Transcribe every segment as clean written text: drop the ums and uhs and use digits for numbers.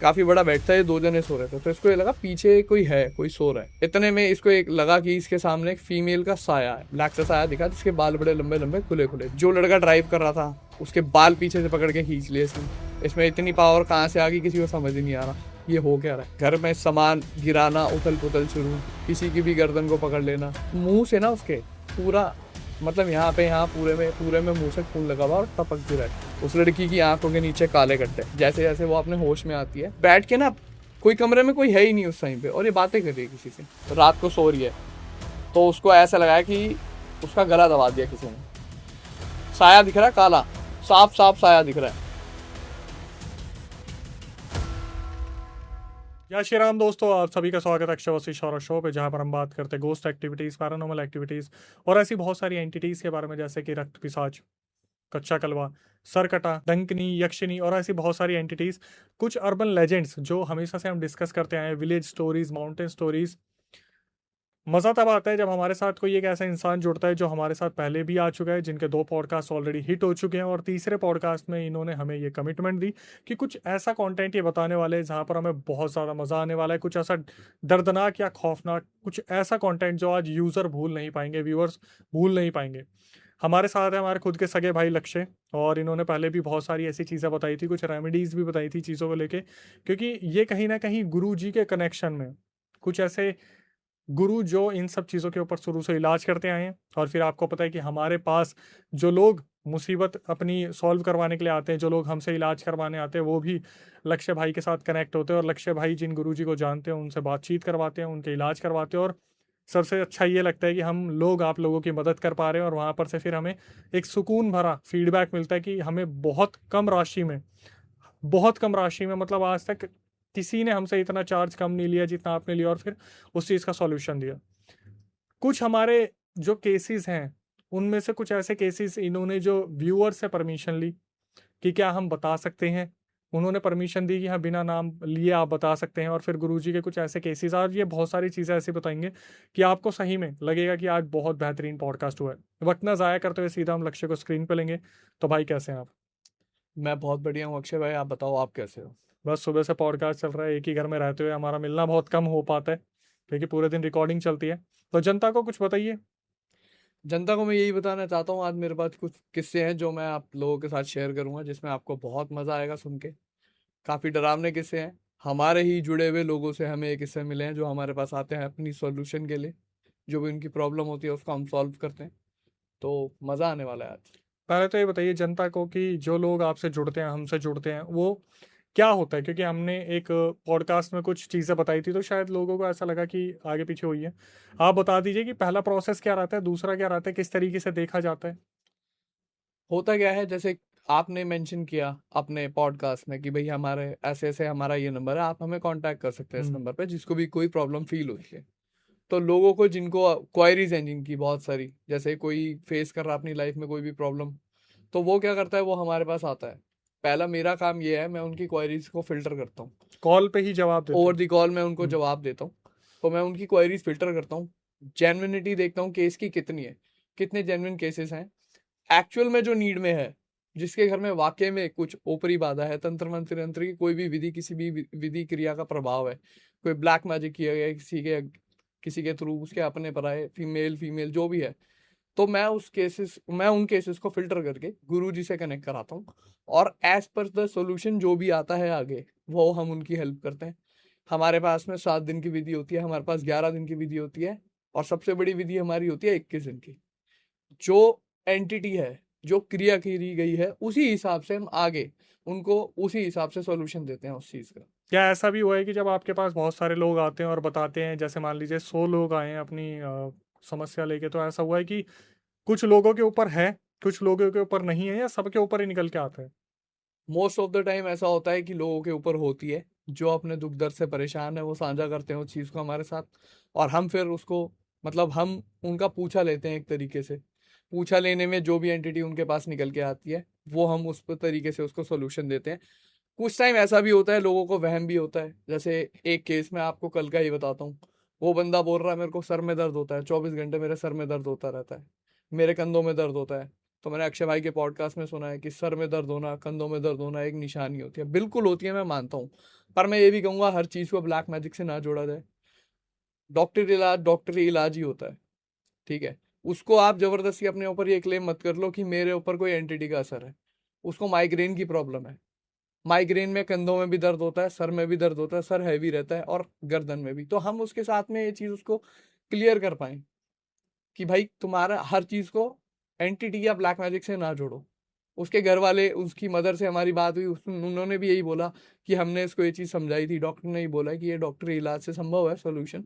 काफी बड़ा बेड था, ये 2 जने सो रहे थे, तो इसको ये लगा पीछे कोई है, कोई सो रहा है। इतने में इसको एक लगा कि इसके सामने एक फीमेल का साया है, ब्लैक सा साया दिखा, जिसके बाल बड़े लंबे लंबे खुले खुले। जो लड़का ड्राइव कर रहा था उसके बाल पीछे से पकड़ के खींच लिए इसने। इसमें इतनी पावर कहाँ से आ गई किसी को समझ ही नहीं आ रहा, ये हो क्या रहा है। घर में सामान गिराना, उथल पुथल शुरू, किसी की भी गर्दन को पकड़ लेना। मुंह से ना उसके पूरा मतलब यहाँ पे, यहाँ पूरे में मुंह से खून लगा हुआ और टपक भी रहा है। उस लड़की की आंखों के नीचे काले गड्ढे। जैसे जैसे वो अपने होश में आती है, बैठ के ना, कोई कमरे में कोई है ही नहीं उस टाइम पे, और ये बातें कर रही है किसी से, तो रात को सो रही है। तो उसको ऐसा लगा कि उसका गला दबा दिया किसी ने। साया दिख रहा है काला, साफ साफ साया दिख रहा है। जय श्री राम दोस्तों, आप सभी का स्वागत है अक्षय शौरव शो पे, जहां पर हम बात करते हैं गोस्ट एक्टिविटीज, पैरानॉर्मल एक्टिविटीज और ऐसी बहुत सारी एंटिटीज के बारे में, जैसे कि रक्त पिशाच, कच्चा कलवा, सरकटा, डंकनी, यक्षिनी और ऐसी बहुत सारी एंटिटीज। कुछ अर्बन लेजेंड्स जो हमेशा से हम डिस्कस करते आए हैं, विलेज स्टोरीज, माउंटेन स्टोरीज। मज़ा तब आता है जब हमारे साथ कोई एक ऐसा इंसान जुड़ता है जो हमारे साथ पहले भी आ चुका है, जिनके 2 पॉडकास्ट ऑलरेडी हिट हो चुके हैं, और तीसरे पॉडकास्ट में इन्होंने हमें ये कमिटमेंट दी कि कुछ ऐसा कंटेंट ये बताने वाले हैं जहाँ पर हमें बहुत ज़्यादा मज़ा आने वाला है। कुछ ऐसा दर्दनाक या खौफनाक, कुछ ऐसा कंटेंट जो आज यूज़र भूल नहीं पाएंगे, व्यूअर्स भूल नहीं पाएंगे। हमारे साथ है हमारे खुद के सगे भाई लक्ष्य, और इन्होंने पहले भी बहुत सारी ऐसी चीज़ें बताई थी, कुछ रेमेडीज़ भी बताई थी चीज़ों को लेके, क्योंकि ये कहीं ना कहीं गुरु जी के कनेक्शन में कुछ ऐसे गुरु जो इन सब चीज़ों के ऊपर शुरू से इलाज करते आए हैं। और फिर आपको पता है कि हमारे पास जो लोग मुसीबत अपनी सॉल्व करवाने के लिए आते हैं, जो लोग हमसे इलाज करवाने आते हैं, वो भी लक्ष्य भाई के साथ कनेक्ट होते हैं, और लक्ष्य भाई जिन गुरु जी को जानते हैं उनसे बातचीत करवाते हैं, उनके इलाज करवाते हैं। और सबसे अच्छा ये लगता है कि हम लोग आप लोगों की मदद कर पा रहे हैं, और वहाँ पर से फिर हमें एक सुकून भरा फीडबैक मिलता है कि हमें बहुत कम राशि में, मतलब आज तक किसी ने हमसे इतना चार्ज कम नहीं लिया जितना आपने लिया, और फिर उस चीज़ का सॉल्यूशन दिया। कुछ हमारे जो केसेस हैं, उनमें से कुछ ऐसे केसेस इन्होंने जो व्यूअर से परमिशन ली कि क्या हम बता सकते हैं, उन्होंने परमिशन दी कि हाँ बिना नाम लिए आप बता सकते हैं। और फिर गुरुजी के कुछ ऐसे केसेस, और ये बहुत सारी चीज़ें ऐसी बताएंगे कि आपको सही में लगेगा कि आज बहुत बेहतरीन पॉडकास्ट हुआ है। वक्त ना ज़ाया करते हुए सीधा हम लक्ष्य को स्क्रीन पे लेंगे। तो भाई कैसे हैं आप? मैं बहुत बढ़िया हूँ अक्षय भाई, आप बताओ आप कैसे हो। बस सुबह से पॉडकास्ट चल रहा है, एक ही घर में रहते हुए हमारा मिलना बहुत कम हो पाता है, क्योंकि पूरे दिन रिकॉर्डिंग चलती है। तो जनता को कुछ बताइए। जनता को मैं यही बताना चाहता हूँ, आज मेरे पास कुछ किस्से हैं जो मैं आप लोगों के साथ शेयर करूंगा, जिसमें आपको बहुत मजा आएगा सुन के। काफी डरावने किस्से हैं, हमारे ही जुड़े हुए लोगों से हमें ये किस्से मिले हैं, जो हमारे पास आते हैं अपनी सॉल्यूशन के लिए। जो भी उनकी प्रॉब्लम होती है उसको हम सॉल्व करते हैं। तो मजा आने वाला है आज। पहले तो ये बताइए जनता को कि जो लोग आपसे जुड़ते हैं, हमसे जुड़ते हैं, वो क्या होता है, क्योंकि हमने एक पॉडकास्ट में कुछ चीज़ें बताई थी, तो शायद लोगों को ऐसा लगा कि आगे पीछे हुई है। आप बता दीजिए कि पहला प्रोसेस क्या रहता है, दूसरा क्या रहता है, किस तरीके से देखा जाता है। होता क्या है, जैसे आपने मेंशन किया अपने पॉडकास्ट में कि भाई हमारे ऐसे ऐसे हमारा ये नंबर है, आप हमें कांटेक्ट कर सकते हैं इस हम्म। नंबर पे, जिसको भी कोई प्रॉब्लम फील होती है। तो लोगों को जिनको क्वायरीज हैं जिनकी बहुत सारी, जैसे कोई फेस कर रहा है अपनी लाइफ में कोई भी प्रॉब्लम, तो वो क्या करता है, वो हमारे पास आता है। पहला मेरा काम ये है, मैं उनकी क्वायरीज को फिल्टर करता हूँ। कॉल पे ही जवाब देते ओवर हैं। द कॉल मैं उनको हम्म। जवाब देता हूँ। तो मैं उनकी क्वायरीज फिल्टर करता हूँ, जेन्युइनिटी देखता हूँ केस की कितनी है, कितने जेन्युइन केसेस हैं एक्चुअल में जो नीड में है, जिसके घर में वाकई में कुछ ऊपरी बाधा है, तंत्र मंत्र यंत्र की कोई भी विधि, किसी भी विधि क्रिया का प्रभाव है, कोई ब्लैक मैजिक किया गया है किसी के थ्रू, उसके अपने पर आए, फीमेल फीमेल जो भी है, तो मैं उन केसेस को फिल्टर करके गुरु जी से कनेक्ट कराता हूँ। और एज पर द सोल्यूशन जो भी आता है आगे, वो हम उनकी हेल्प करते हैं। हमारे पास में 7 दिन की विधि होती है, हमारे पास 11 दिन की विधि होती है, और सबसे बड़ी विधि हमारी होती है 21 दिन की। जो एंटिटी है, जो क्रिया करी गई है, उसी हिसाब से हम आगे उनको उसी हिसाब से सॉल्यूशन देते हैं उस चीज का। क्या ऐसा भी हुआ है कि जब आपके पास बहुत सारे लोग आते हैं और बताते हैं, जैसे मान लीजिए 100 लोग आए हैं अपनी समस्या लेके, तो ऐसा हुआ है कि कुछ लोगों के ऊपर है, कुछ लोगों के ऊपर नहीं है, या सबके ऊपर ही निकल के आता है? मोस्ट ऑफ द टाइम ऐसा होता है कि लोगों के ऊपर होती है, जो अपने दुख दर्द से परेशान है वो साझा करते हैं उस चीज को हमारे साथ, और हम फिर उसको, मतलब हम उनका पूछा लेते हैं एक तरीके से। पूछा लेने में जो भी एंटिटी उनके पास निकल के आती है, वो हम उस तरीके से उसको सोल्यूशन देते हैं। कुछ टाइम ऐसा भी होता है, लोगों को वहम भी होता है। जैसे एक केस में आपको कल का ही बताता हूँ। वो बंदा बोल रहा है मेरे को सर में दर्द होता है, 24 घंटे मेरे सर में दर्द होता रहता है, मेरे कंधों में दर्द होता है। तो मैंने अक्षय भाई के पॉडकास्ट में सुना है कि सर में दर्द होना, कंधों में दर्द होना एक निशानी होती है। बिल्कुल होती है, मैं मानता हूँ। पर मैं ये भी कहूंगा हर चीज को ब्लैक मैजिक से ना जोड़ा जाए। डॉक्टरी इलाज ही होता है, ठीक है। उसको आप जबरदस्ती अपने ऊपर ये क्लेम मत कर लो कि मेरे ऊपर कोई एंटिटी का असर है। उसको माइग्रेन की प्रॉब्लम है। माइग्रेन में कंधों में भी दर्द होता है, सर में भी दर्द होता है, सर हैवी रहता है और गर्दन में भी। तो हम उसके साथ में ये चीज उसको क्लियर कर पाए कि भाई तुम्हारा हर चीज को एंटिटी या ब्लैक मैजिक से ना जोड़ो। उसके घर वाले, उसकी मदर से हमारी बात हुई, उन्होंने भी यही बोला कि हमने इसको ये चीज समझाई थी, डॉक्टर ने ही बोला कि ये डॉक्टरी इलाज से संभव है सोल्यूशन।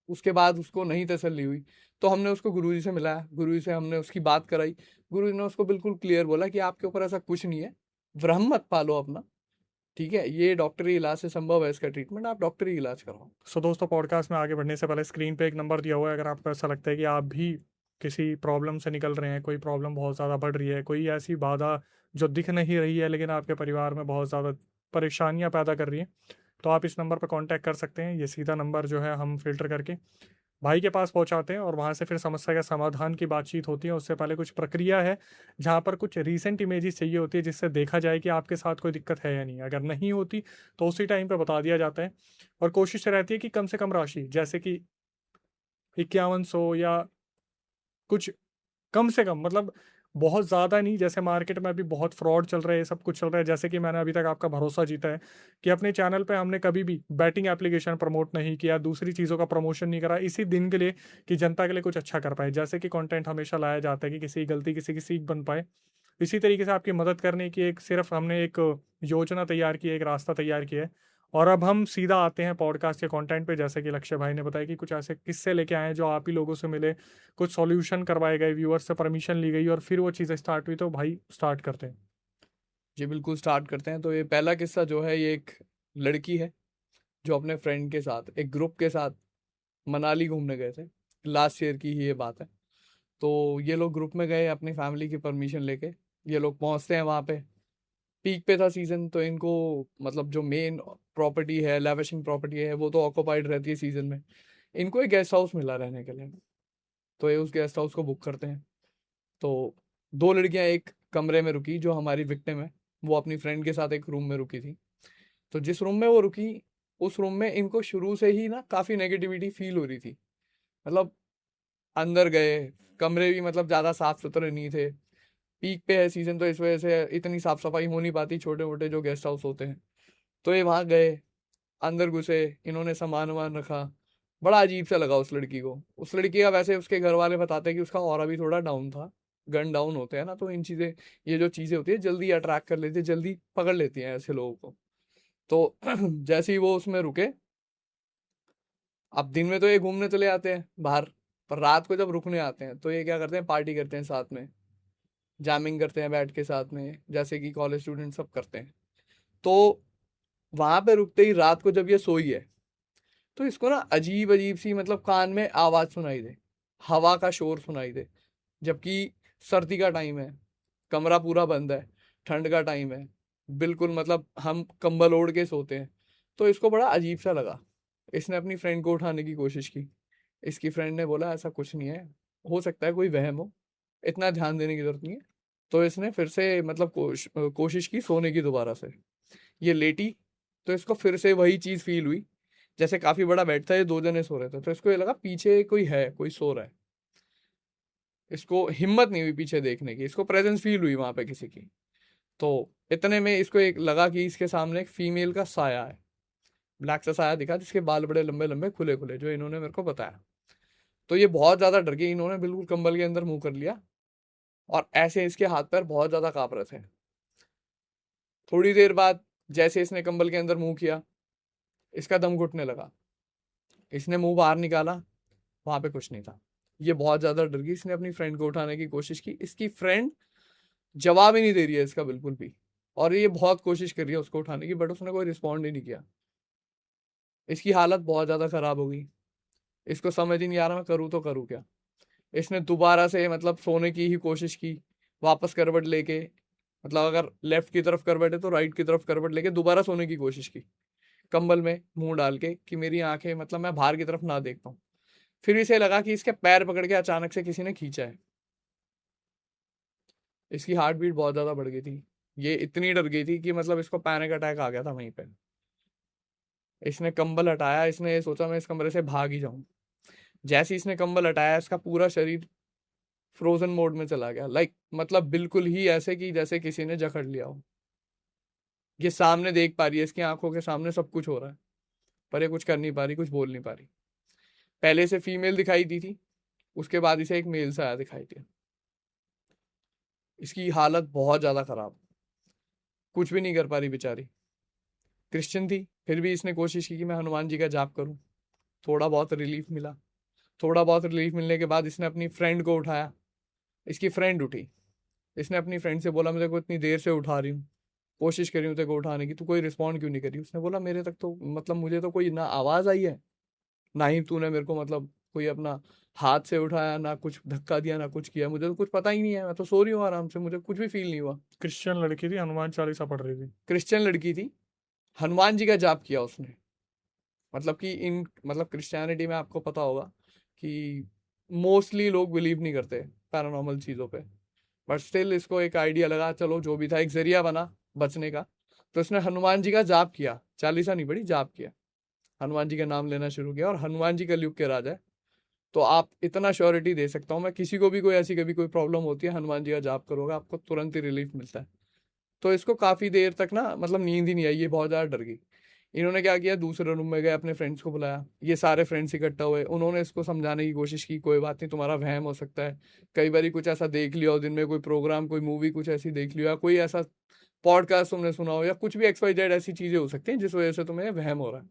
उसके बाद उसको नहीं तसल्ली हुई, तो हमने उसको गुरुजी से मिलाया, गुरुजी से हमने उसकी बात कराई। गुरुजी ने उसको बिल्कुल क्लियर बोला कि आपके ऊपर ऐसा कुछ नहीं है, भ्रम मत पालो अपना, ठीक है। ये डॉक्टरी इलाज से संभव है, इसका ट्रीटमेंट आप डॉक्टरी इलाज कराओ। सो दोस्तों, पॉडकास्ट में आगे बढ़ने से पहले स्क्रीन पे एक नंबर दिया हुआ है। अगर आपको ऐसा लगता है कि आप भी किसी प्रॉब्लम से निकल रहे हैं, कोई प्रॉब्लम बहुत ज़्यादा बढ़ रही है, कोई ऐसी बाधा जो दिख नहीं रही है लेकिन आपके परिवार में बहुत ज़्यादा परेशानियां पैदा कर रही है, तो आप इस नंबर पर कांटेक्ट कर सकते हैं। ये सीधा नंबर जो है हम फिल्टर करके भाई के पास पहुंचाते हैं और वहां से फिर समस्या के समाधान की बातचीत होती है। उससे पहले कुछ प्रक्रिया है जहां पर कुछ रीसेंट इमेजेस चाहिए होती है जिससे देखा जाए कि आपके साथ कोई दिक्कत है या नहीं। अगर नहीं होती तो उसी टाइम पे बता दिया जाता है। और कोशिश रहती है कि कम से कम राशि, जैसे कि 5100 या कुछ कम से कम, मतलब बहुत ज़्यादा नहीं। जैसे मार्केट में अभी बहुत फ्रॉड चल रहा है, सब कुछ चल रहा है। जैसे कि मैंने अभी तक आपका भरोसा जीता है कि अपने चैनल पे हमने कभी भी बैटिंग एप्लीकेशन प्रमोट नहीं किया, दूसरी चीज़ों का प्रमोशन नहीं करा, इसी दिन के लिए कि जनता के लिए कुछ अच्छा कर पाए। जैसे कि कंटेंट हमेशा लाया जाता है कि किसी की गलती किसी की सीख बन पाए, इसी तरीके से आपकी मदद करने की एक सिर्फ हमने एक योजना तैयार की है, एक रास्ता तैयार किया है। और अब हम सीधा आते हैं पॉडकास्ट के कंटेंट पे। जैसे कि लक्ष्य भाई ने बताया कि कुछ ऐसे किस्से लेके आए हैं जो आप ही लोगों से मिले, कुछ सॉल्यूशन करवाए गए, व्यूअर्स से परमिशन ली गई और फिर वो चीज़ें स्टार्ट हुई। तो भाई स्टार्ट करते हैं। जी बिल्कुल, स्टार्ट करते हैं। तो ये पहला किस्सा जो है, ये एक लड़की है जो अपने फ्रेंड के साथ एक ग्रुप के साथ मनाली घूमने गए थे। लास्ट ईयर की ही ये बात है। तो ये लोग ग्रुप में गए अपनी फैमिली की परमिशन लेके। ये लोग पहुंचते हैं वहाँ पे, पीक पे था सीजन, तो इनको मतलब जो मेन प्रॉपर्टी है, लेविशिंग प्रॉपर्टी है, वो तो ऑक्यूपाइड रहती है सीजन में। इनको एक गेस्ट हाउस मिला रहने के लिए, तो ये उस गेस्ट हाउस को बुक करते हैं। तो दो लड़कियां एक कमरे में रुकी, जो हमारी विक्टिम है वो अपनी फ्रेंड के साथ एक रूम में रुकी थी। तो जिस रूम में वो रुकी, उस रूम में इनको शुरू से ही ना काफी नेगेटिविटी फील हो रही थी। मतलब अंदर गए, कमरे भी मतलब ज्यादा साफ सुथरे नहीं थे। पीक पे है सीजन, तो इस वजह से इतनी साफ सफाई हो नहीं पाती छोटे मोटे जो गेस्ट हाउस होते हैं। तो ये वहां गए, अंदर घुसे, इन्होंने सामान वामान रखा। बड़ा अजीब सा लगा उस लड़की को। उस लड़की का, वैसे उसके घर वाले बताते हैं कि उसका ऑरा भी थोड़ा डाउन था। गन डाउन होते हैं ना, तो इन चीजें, ये जो चीजें होती है जल्दी अट्रैक्ट कर लेती है, जल्दी पकड़ लेती हैं ऐसे लोगों को। तो जैसे ही वो उसमें रुके, अब दिन में तो ये घूमने चले आते हैं बाहर, पर रात को जब रुकने आते हैं तो ये क्या करते हैं, पार्टी करते हैं साथ में, जैमिंग करते हैं बैठ के साथ में, जैसे कि कॉलेज स्टूडेंट सब करते हैं। तो वहां पे रुकते ही रात को जब ये सोई है, तो इसको ना अजीब अजीब सी मतलब कान में आवाज सुनाई दे, हवा का शोर सुनाई दे। जबकि सर्दी का टाइम है, कमरा पूरा बंद है, ठंड का टाइम है, बिल्कुल मतलब हम कंबल ओढ़ के सोते हैं। तो इसको बड़ा अजीब सा लगा। इसने अपनी फ्रेंड को उठाने की कोशिश की। इसकी फ्रेंड ने बोला ऐसा कुछ नहीं है, हो सकता है कोई वहम हो, इतना ध्यान देने की जरूरत नहीं है। तो इसने फिर से मतलब कोशिश की सोने की दोबारा से। ये लेटी, तो इसको फिर से वही चीज फील हुई। जैसे काफी बड़ा बेड था, ये दो जने सो रहे थे, तो इसको ये लगा पीछे कोई है, कोई सो रहा है। इसको हिम्मत नहीं हुई पीछे देखने की, इसको प्रेजेंस फील हुई वहां पे किसी की। तो इतने में इसको एक लगा कि इसके सामने एक फीमेल का साया है, ब्लैक सा साया दिखा, जिसके बाल बड़े लंबे लंबे खुले खुले, जो इन्होंने मेरे को बताया। तो ये बहुत ज्यादा डर गई, इन्होंने बिल्कुल कंबल के अंदर मुंह कर लिया, और ऐसे इसके हाथ पैर बहुत ज्यादा कांप रहे थे। थोड़ी देर बाद जैसे इसने कंबल के अंदर मुंह किया, इसका दम घुटने लगा। इसने मुंह बाहर निकाला, वहां पे कुछ नहीं था। ये बहुत ज्यादा डर गई, इसने अपनी फ्रेंड को उठाने की कोशिश की। इसकी फ्रेंड जवाब ही नहीं दे रही है इसका बिल्कुल भी, और ये बहुत कोशिश कर रही है उसको उठाने की, बट उसने कोई रिस्पॉन्ड ही नहीं किया। इसकी हालत बहुत ज्यादा खराब हो गई। इसको समझ ही नहीं आ रहा मैं करूँ तो करूँ क्या। इसने दोबारा से मतलब सोने की ही कोशिश की, वापस करवट लेके, मतलब अगर लेफ्ट की तरफ करवट है तो राइट की तरफ करवट लेके दोबारा सोने की कोशिश की, कंबल में मुंह डाल के, कि मेरी आंखें मतलब मैं बाहर की तरफ ना देख पाऊं। फिर इसे लगा कि इसके पैर पकड़ के अचानक से किसी ने खींचा है। इसकी हार्ट बीट बहुत ज़्यादा बढ़ गई थी। ये इतनी डर गई थी कि मतलब इसको पैनिक अटैक आ गया था वहीं पे। इसने कंबल हटाया, इसने ये सोचा मैं इस कमरे से भाग ही जाऊं। जैसे ही इसने कंबल हटाया, इसका पूरा शरीर फ्रोजन मोड में चला गया। मतलब बिल्कुल ही ऐसे कि जैसे किसी ने जकड़ लिया हो। ये सामने देख पा रही है, इसकी आंखों के सामने सब कुछ हो रहा है, पर ये कुछ कर नहीं पा रही, कुछ बोल नहीं पा रही। पहले से फीमेल दिखाई दी थी, उसके बाद इसे एक मेल से आया दिखाई दिया। इसकी हालत बहुत ज्यादा खराब, कुछ भी नहीं कर पा रही बेचारी। क्रिश्चियन थी, फिर भी इसने कोशिश की कि मैं हनुमान जी का जाप करूं। थोड़ा बहुत रिलीफ मिला। थोड़ा बहुत रिलीफ मिलने के बाद इसने अपनी फ्रेंड को उठाया। इसकी फ्रेंड उठी। इसने अपनी फ्रेंड से बोला, मैं तेरे को इतनी देर से उठा रही हूँ, कोशिश कर रही हूँ तेरे को उठाने की, तू कोई रिस्पॉन्ड क्यों नहीं करी। उसने बोला, मेरे तक तो मतलब मुझे तो कोई ना आवाज आई है, ना ही तूने मेरे को मतलब कोई अपना हाथ से उठाया, ना कुछ धक्का दिया, ना कुछ किया। मुझे तो कुछ पता ही नहीं है, मैं तो सो रही हूँ आराम से, मुझे कुछ भी फील नहीं हुआ। क्रिश्चियन लड़की थी, हनुमान चालीसा पढ़ रही थी। क्रिश्चियन लड़की थी, हनुमान जी का जाप किया उसने। मतलब कि इन मतलब क्रिश्चियनिटी में आपको पता होगा कि मोस्टली लोग बिलीव नहीं करते पैरानॉर्मल चीज़ों पे, बट स्टिल इसको एक आइडिया लगा, चलो जो भी था एक जरिया बना बचने का। तो इसने हनुमान जी का जाप किया, चालीसा नहीं पढ़ी, जाप किया। हनुमान जी का नाम लेना शुरू किया, और हनुमान जी कलयुग के राजा है। तो आप इतना श्योरिटी दे सकता हूँ मैं, किसी को भी कोई ऐसी कभी कोई प्रॉब्लम होती है, हनुमान जी का जाप करोगे आपको तुरंत ही रिलीफ मिलता है। तो इसको काफी देर तक ना मतलब नींद ही नहीं आई, ये बहुत ज्यादा डर गई। इन्होंने क्या किया, दूसरे रूम में गए, अपने फ्रेंड्स को बुलाया। ये सारे फ्रेंड्स इकट्ठा हुए, उन्होंने इसको समझाने की कोशिश की, कोई बात नहीं, तुम्हारा वहम हो सकता है, कई बार कुछ ऐसा देख लिया हो दिन में, कोई प्रोग्राम, कोई मूवी कुछ ऐसी देख लिया, कोई ऐसा पॉडकास्ट तुमने सुना हो, या कुछ भी XYZ ऐसी चीजें हो सकती हैं जिस वजह से तुम्हें वहम हो रहा है।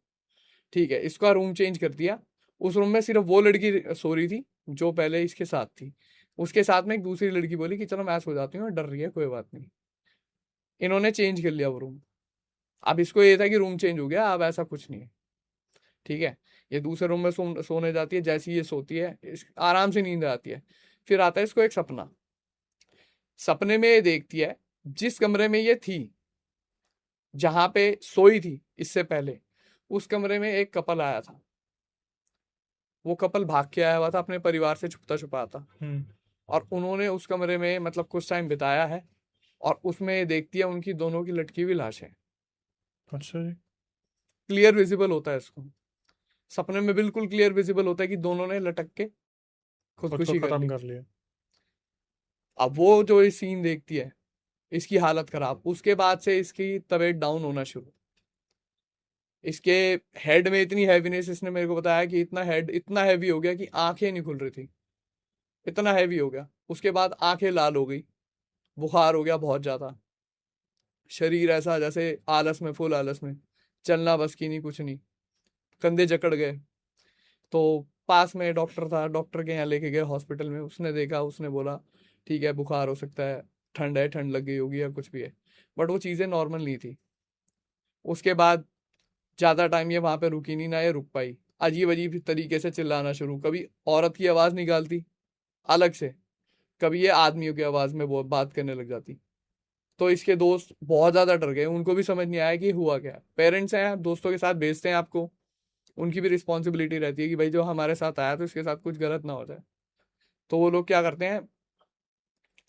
ठीक है, इसका रूम चेंज कर दिया। उस रूम में सिर्फ वो लड़की सो रही थी जो पहले इसके साथ थी। उसके साथ में एक दूसरी लड़की बोली कि चलो मैं सो जाती हूँ, डर रही है, कोई बात नहीं। इन्होंने चेंज कर लिया वो रूम। अब इसको ये था कि रूम चेंज हो गया, अब ऐसा कुछ नहीं है। ठीक है, ये दूसरे रूम में सोने जाती है। जैसे ही ये सोती है, आराम से नींद आती है। फिर आता है इसको एक सपना। सपने में ये देखती है, जिस कमरे में ये थी, जहां पे सोई थी इससे पहले, उस कमरे में एक कपल आया था। वो कपल भाग के आया हुआ था, अपने परिवार से छुपता छुपा था। और उन्होंने उस कमरे में मतलब कुछ टाइम बिताया है, और उसमें ये देखती है उनकी दोनों की लटकी हुई लाशें। अच्छा जी। क्लियर विजिबल होता है इसको, सपने में बिल्कुल क्लियर विजिबल होता है कि दोनों ने लटक के खुद को खुदकुशी कर खत्म ली। कर लिया। अब वो जो ये सीन देखती है, इसकी हालत खराब। उसके बाद से इसकी तबीयत डाउन होना शुरू। इसके हेड में इतनी हैवीनेस, इसने मेरे को बताया कि इतना हेड इतना हैवी हो गया कि आंखें नहीं खुल रही थी, इतना हैवी हो गया। उसके बाद आंखें लाल हो गई, बुखार हो गया बहुत ज्यादा, शरीर ऐसा जैसे आलस में, फुल आलस में, चलना बस की नहीं, कुछ नहीं, कंधे जकड़ गए। तो पास में डॉक्टर था, डॉक्टर के यहाँ लेके गए हॉस्पिटल में। उसने देखा, उसने बोला ठीक है, बुखार हो सकता है, ठंड है, ठंड लग गई होगी, या कुछ भी है। बट वो चीज़ें नॉर्मल नहीं थी। उसके बाद ज़्यादा टाइम ये वहाँ पे रुकी नहीं, ना ये रुक पाई। अजीब अजीब तरीके से चिल्लाना शुरू, कभी औरत की आवाज़ निकालती अलग से, कभी ये आदमियों की आवाज़ में वो बात करने लग जाती। तो इसके दोस्त बहुत ज़्यादा डर गए, उनको भी समझ नहीं आया कि हुआ क्या। पेरेंट्स हैं, दोस्तों के साथ भेजते हैं आपको, उनकी भी रिस्पॉन्सिबिलिटी रहती है कि भाई जो हमारे साथ आया तो इसके साथ कुछ गलत ना हो जाए। तो वो लोग क्या करते हैं,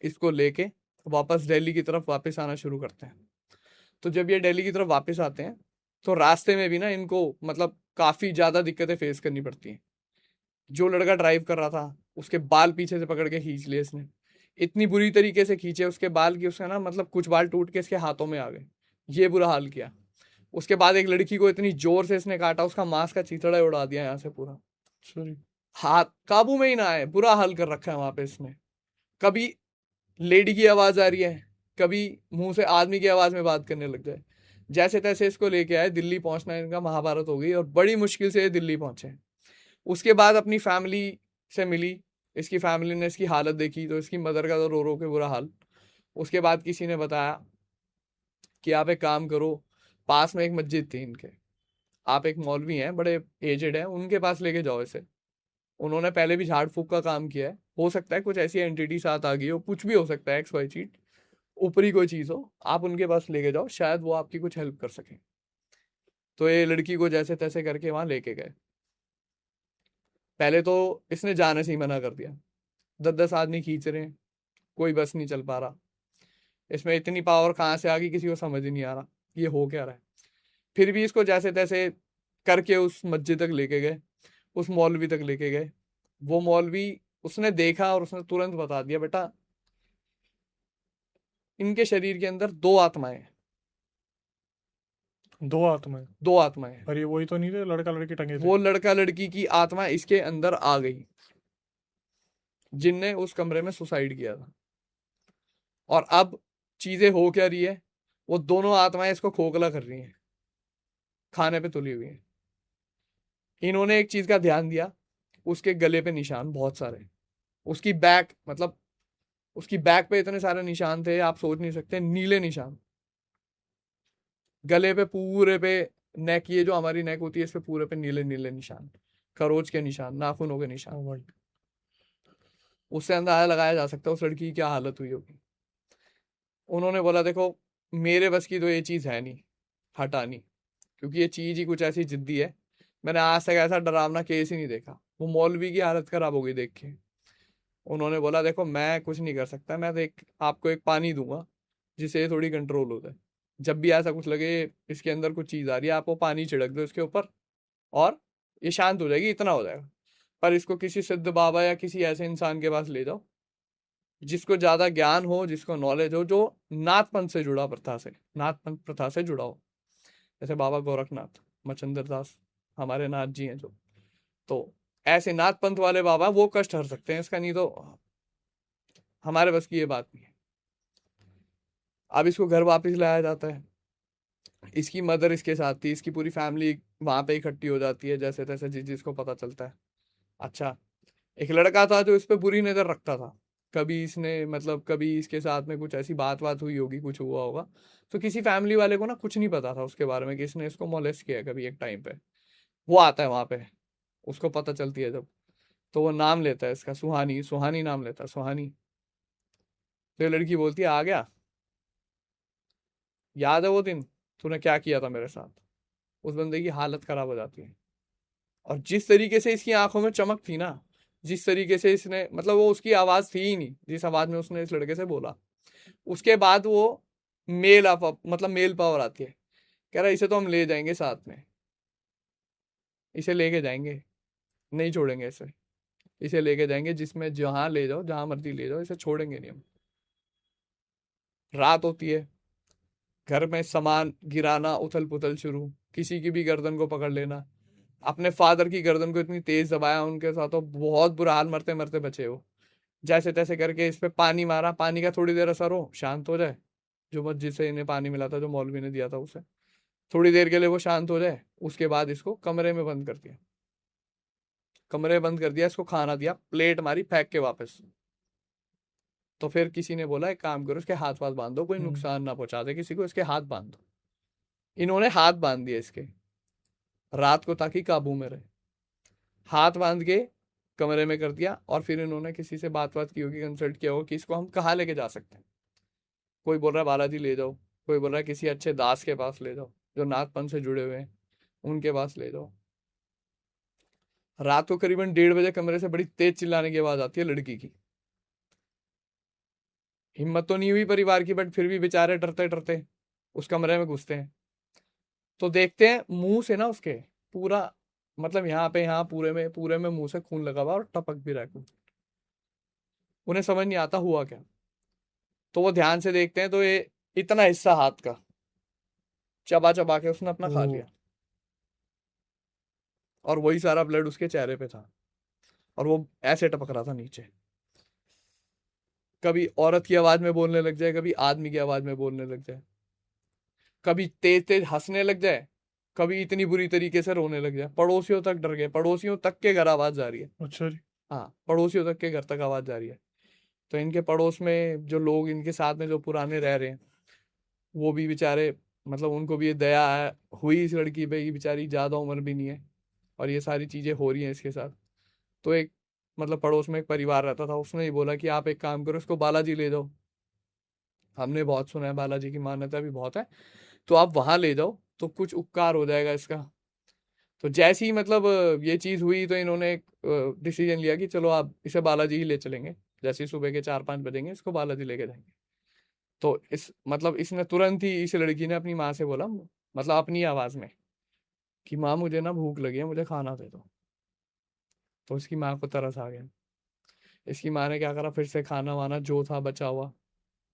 इसको लेके वापस दिल्ली की तरफ वापस आना शुरू करते हैं। तो जब ये दिल्ली की तरफ वापस आते हैं, तो रास्ते में भी ना इनको मतलब काफ़ी ज़्यादा दिक्कतें फेस करनी पड़ती हैं। जो लड़का ड्राइव कर रहा था, उसके बाल पीछे से पकड़ के खींच लिए इसने। इतनी बुरी तरीके से खींचे उसके बाल की, उसका ना मतलब कुछ बाल टूट के इसके हाथों में आ गए। ये बुरा हाल किया। उसके बाद एक लड़की को इतनी जोर से इसने काटा, उसका मांस का चिथड़ा उड़ा दिया यहाँ से पूरा। सॉरी। हाथ काबू में ही ना आए, बुरा हाल कर रखा है वहां पे इसने। कभी लेडी की आवाज आ रही है, कभी मुंह से आदमी की आवाज में बात करने लग जाए। जैसे तैसे इसको लेके आए, दिल्ली पहुंचना इनका महाभारत हो गई, और बड़ी मुश्किल से ये दिल्ली पहुंचे। उसके बाद अपनी फैमिली से मिली। इसकी फैमिली ने इसकी हालत देखी, तो इसकी मदर का तो रो रो के बुरा हाल। उसके बाद किसी ने बताया कि आप एक काम करो, पास में एक मस्जिद थी इनके, आप एक मौलवी हैं, बड़े एजेड हैं, उनके पास लेके जाओ इसे। उन्होंने पहले भी झाड़ फूक का काम किया है, हो सकता है कुछ ऐसी एंटिटी साथ आ गई हो, कुछ भी हो सकता है, XY चीट, ऊपरी कोई चीज हो, आप उनके पास लेके जाओ, शायद वो आपकी कुछ हेल्प कर सके। तो ये लड़की को जैसे तैसे करके वहां लेके गए। पहले तो इसने जाने से ही मना कर दिया, 10-10 आदमी खींच रहे हैं, कोई बस नहीं चल पा रहा। इसमें इतनी पावर कहाँ से आ गई किसी को समझ ही नहीं आ रहा ये हो क्या रहा है। फिर भी इसको जैसे तैसे करके उस मस्जिद तक लेके गए, उस मौलवी तक लेके गए। वो मौलवी उसने देखा और उसने तुरंत बता दिया, बेटा इनके शरीर के अंदर दो आत्माएं हैं। 2 आत्माएं? 2 आत्माएं हैं। और ये वही तो नहीं थे लड़का लड़की टंगे थे? वो लड़का लड़की की आत्मा इसके अंदर आ गई जिनने उस कमरे में सुसाइड किया था। और अब चीजें हो क्या रही है, वो दोनों आत्माएं इसको खोखला कर रही हैं, खाने पे तुली हुई हैं। इन्होंने एक चीज का ध्यान दिया, उसके गले पे निशान बहुत सारे, उसकी बैक मतलब उसकी बैक पे इतने सारे निशान थे आप सोच नहीं सकते, नीले निशान। गले पे पूरे पे, नेक, ये जो हमारी नेक होती है इस पे पूरे पे नीले नीले निशान, खरोच के निशान, नाखूनों के निशान। ओ भाई। उससे अंदाजा लगाया जा सकता है उस लड़की की क्या हालत हुई होगी। उन्होंने बोला देखो मेरे बस की तो ये चीज है नहीं हटानी, क्योंकि ये चीज ही कुछ ऐसी जिद्दी है, मैंने आज तक ऐसा डरावना केस ही नहीं देखा। वो मौलवी की हालत खराब हो गई देख के। उन्होंने बोला देखो मैं कुछ नहीं कर सकता, मैं देख आपको एक पानी दूंगा जिससे ये थोड़ी कंट्रोल हो जाए। जब भी ऐसा कुछ लगे इसके अंदर कुछ चीज आ रही है, आप वो पानी छिड़क दो इसके ऊपर और ये शांत हो जाएगी, इतना हो जाएगा। पर इसको किसी सिद्ध बाबा या किसी ऐसे इंसान के पास ले जाओ जिसको ज्यादा ज्ञान हो, जिसको नॉलेज हो, जो नाथपंथ से जुड़ा, प्रथा से, नाथपंथ प्रथा से जुड़ा हो। जैसे बाबा गोरखनाथ, मचंद्र दास हमारे नाथ जी हैं जो, तो ऐसे नाथ पंथ वाले बाबा वो कष्ट हर सकते हैं इसका, नहीं तो हमारे बस की ये बात नहीं है। अब इसको घर वापस लाया जाता है, इसकी मदर इसके साथ थी, इसकी पूरी फैमिली वहां पे इकट्ठी हो जाती है जैसे तैसे जिसको पता चलता है। अच्छा, एक लड़का था जो इस पे बुरी नजर रखता था, कभी इसने मतलब कभी इसके साथ में कुछ ऐसी बात हुई होगी, कुछ हुआ होगा, तो किसी फैमिली वाले को ना कुछ नहीं पता था उसके बारे में कि इसने इसको मोलेस्ट किया है कभी एक टाइम पे। वो आता है वहां पे, उसको पता चलती है जब, तो वो नाम लेता है इसका, सुहानी, सुहानी नाम लेता है, सुहानी। तो ये लड़की बोलती है आ गया, याद है वो दिन तूने क्या किया था मेरे साथ। उस बंदे की हालत खराब हो जाती है। और जिस तरीके से इसकी आंखों में चमक थी ना, जिस तरीके से इसने मतलब वो उसकी आवाज थी ही नहीं जिस आवाज में उसने इस लड़के से बोला, उसके बाद वो मतलब मेल पावर आती है। कह रहा इसे तो हम ले जाएंगे साथ में, इसे लेके जाएंगे, नहीं छोड़ेंगे इसे, इसे लेके जाएंगे, जिसमें जहां ले जाओ, जहां मर्जी ले जाओ, इसे छोड़ेंगे नहीं हम। रात होती है, घर में सामान गिराना, उथल पुथल शुरू, किसी की भी गर्दन को पकड़ लेना। अपने फादर की गर्दन को इतनी तेज दबाया उनके साथ, तो बहुत बुरा हाल, मरते मरते बचे वो। जैसे तैसे करके इस पे पानी मारा, पानी का थोड़ी देर असर हो, शांत हो जाए, जो मस्जिद से इन्हें पानी मिला था, जो मौलवी ने दिया था उसे, थोड़ी देर के लिए वो शांत हो जाए, उसके बाद इसको कमरे में बंद कर दिया। कमरे में बंद कर दिया, इसको खाना दिया, प्लेट मारी, फेंक के वापस। तो फिर किसी ने बोला एक काम करो, इसके हाथ वाथ बांध दो, कोई नुकसान ना पहुंचा दे किसी को, इसके हाथ बांध दो। इन्होंने हाथ बांध दिए इसके रात को, ताकि काबू में रहे। हाथ बांध के कमरे में कर दिया, और फिर इन्होंने किसी से बात की होगी, कंसल्ट किया होगा कि इसको हम कहाँ लेके जा सकते हैं। कोई बोल रहा है बालाजी ले जाओ, कोई बोल रहा है किसी अच्छे दास के पास ले जाओ जो नाथपंथ से जुड़े हुए हैं, उनके पास ले जाओ। रात को करीबन 1:30 बजे कमरे से बड़ी तेज चिल्लाने की आवाज आती है लड़की की। हिम्मत तो नहीं हुई परिवार की, बट फिर भी बेचारे डरते डरते उस कमरे में घुसते हैं। तो देखते हैं मुंह से ना उसके पूरा, मतलब यहाँ पे, यहाँ पूरे में मुंह से खून लगा हुआ और टपक भी रहा है खून। उन्हें समझ नहीं आता हुआ क्या। तो वो ध्यान से देखते हैं, तो ये इतना हिस्सा हाथ का चबा चबा के उसने अपना खा लिया, और वही सारा ब्लड उसके चेहरे पे था, और वो ऐसे टपक रहा था नीचे। कभी औरत की आवाज में बोलने लग जाए, कभी आदमी की आवाज में बोलने लग जाए, कभी तेज तेज हंसने लग जाए, कभी इतनी बुरी तरीके से रोने लग जाए। पड़ोसियों तक डर गए, पड़ोसियों तक के घर आवाज जा रही है। अच्छा जी। हाँ, पड़ोसियों तक के घर तक आवाज जा रही है। तो इनके पड़ोस में जो लोग इनके साथ में जो पुराने रह रहे हैं, वो भी बेचारे, मतलब उनको भी ये दया है हुई इस लड़की पे, ये बेचारी ज्यादा उम्र भी नहीं है और ये सारी चीजें हो रही हैं इसके साथ। तो एक मतलब पड़ोस में एक परिवार रहता था, उसने ही बोला कि आप एक काम करो, इसको बालाजी ले जाओ, हमने बहुत सुना है बालाजी की मान्यता भी बहुत है, तो आप वहां ले जाओ तो कुछ उपकार हो जाएगा इसका। तो जैसी मतलब ये चीज हुई, तो इन्होंने एक डिसीजन लिया कि चलो आप इसे बालाजी ही ले चलेंगे, जैसे ही सुबह के 4-5 बजेंगे इसको बालाजी लेके जाएंगे। तो मतलब इसने तुरंत ही, इस लड़की ने अपनी माँ से बोला, मतलब अपनी आवाज में, कि माँ मुझे ना भूख लगी है, मुझे खाना दे दो। तो इसकी माँ को तरस आ गया। इसकी माँ ने क्या करा, फिर से खाना वाना जो था बचा हुआ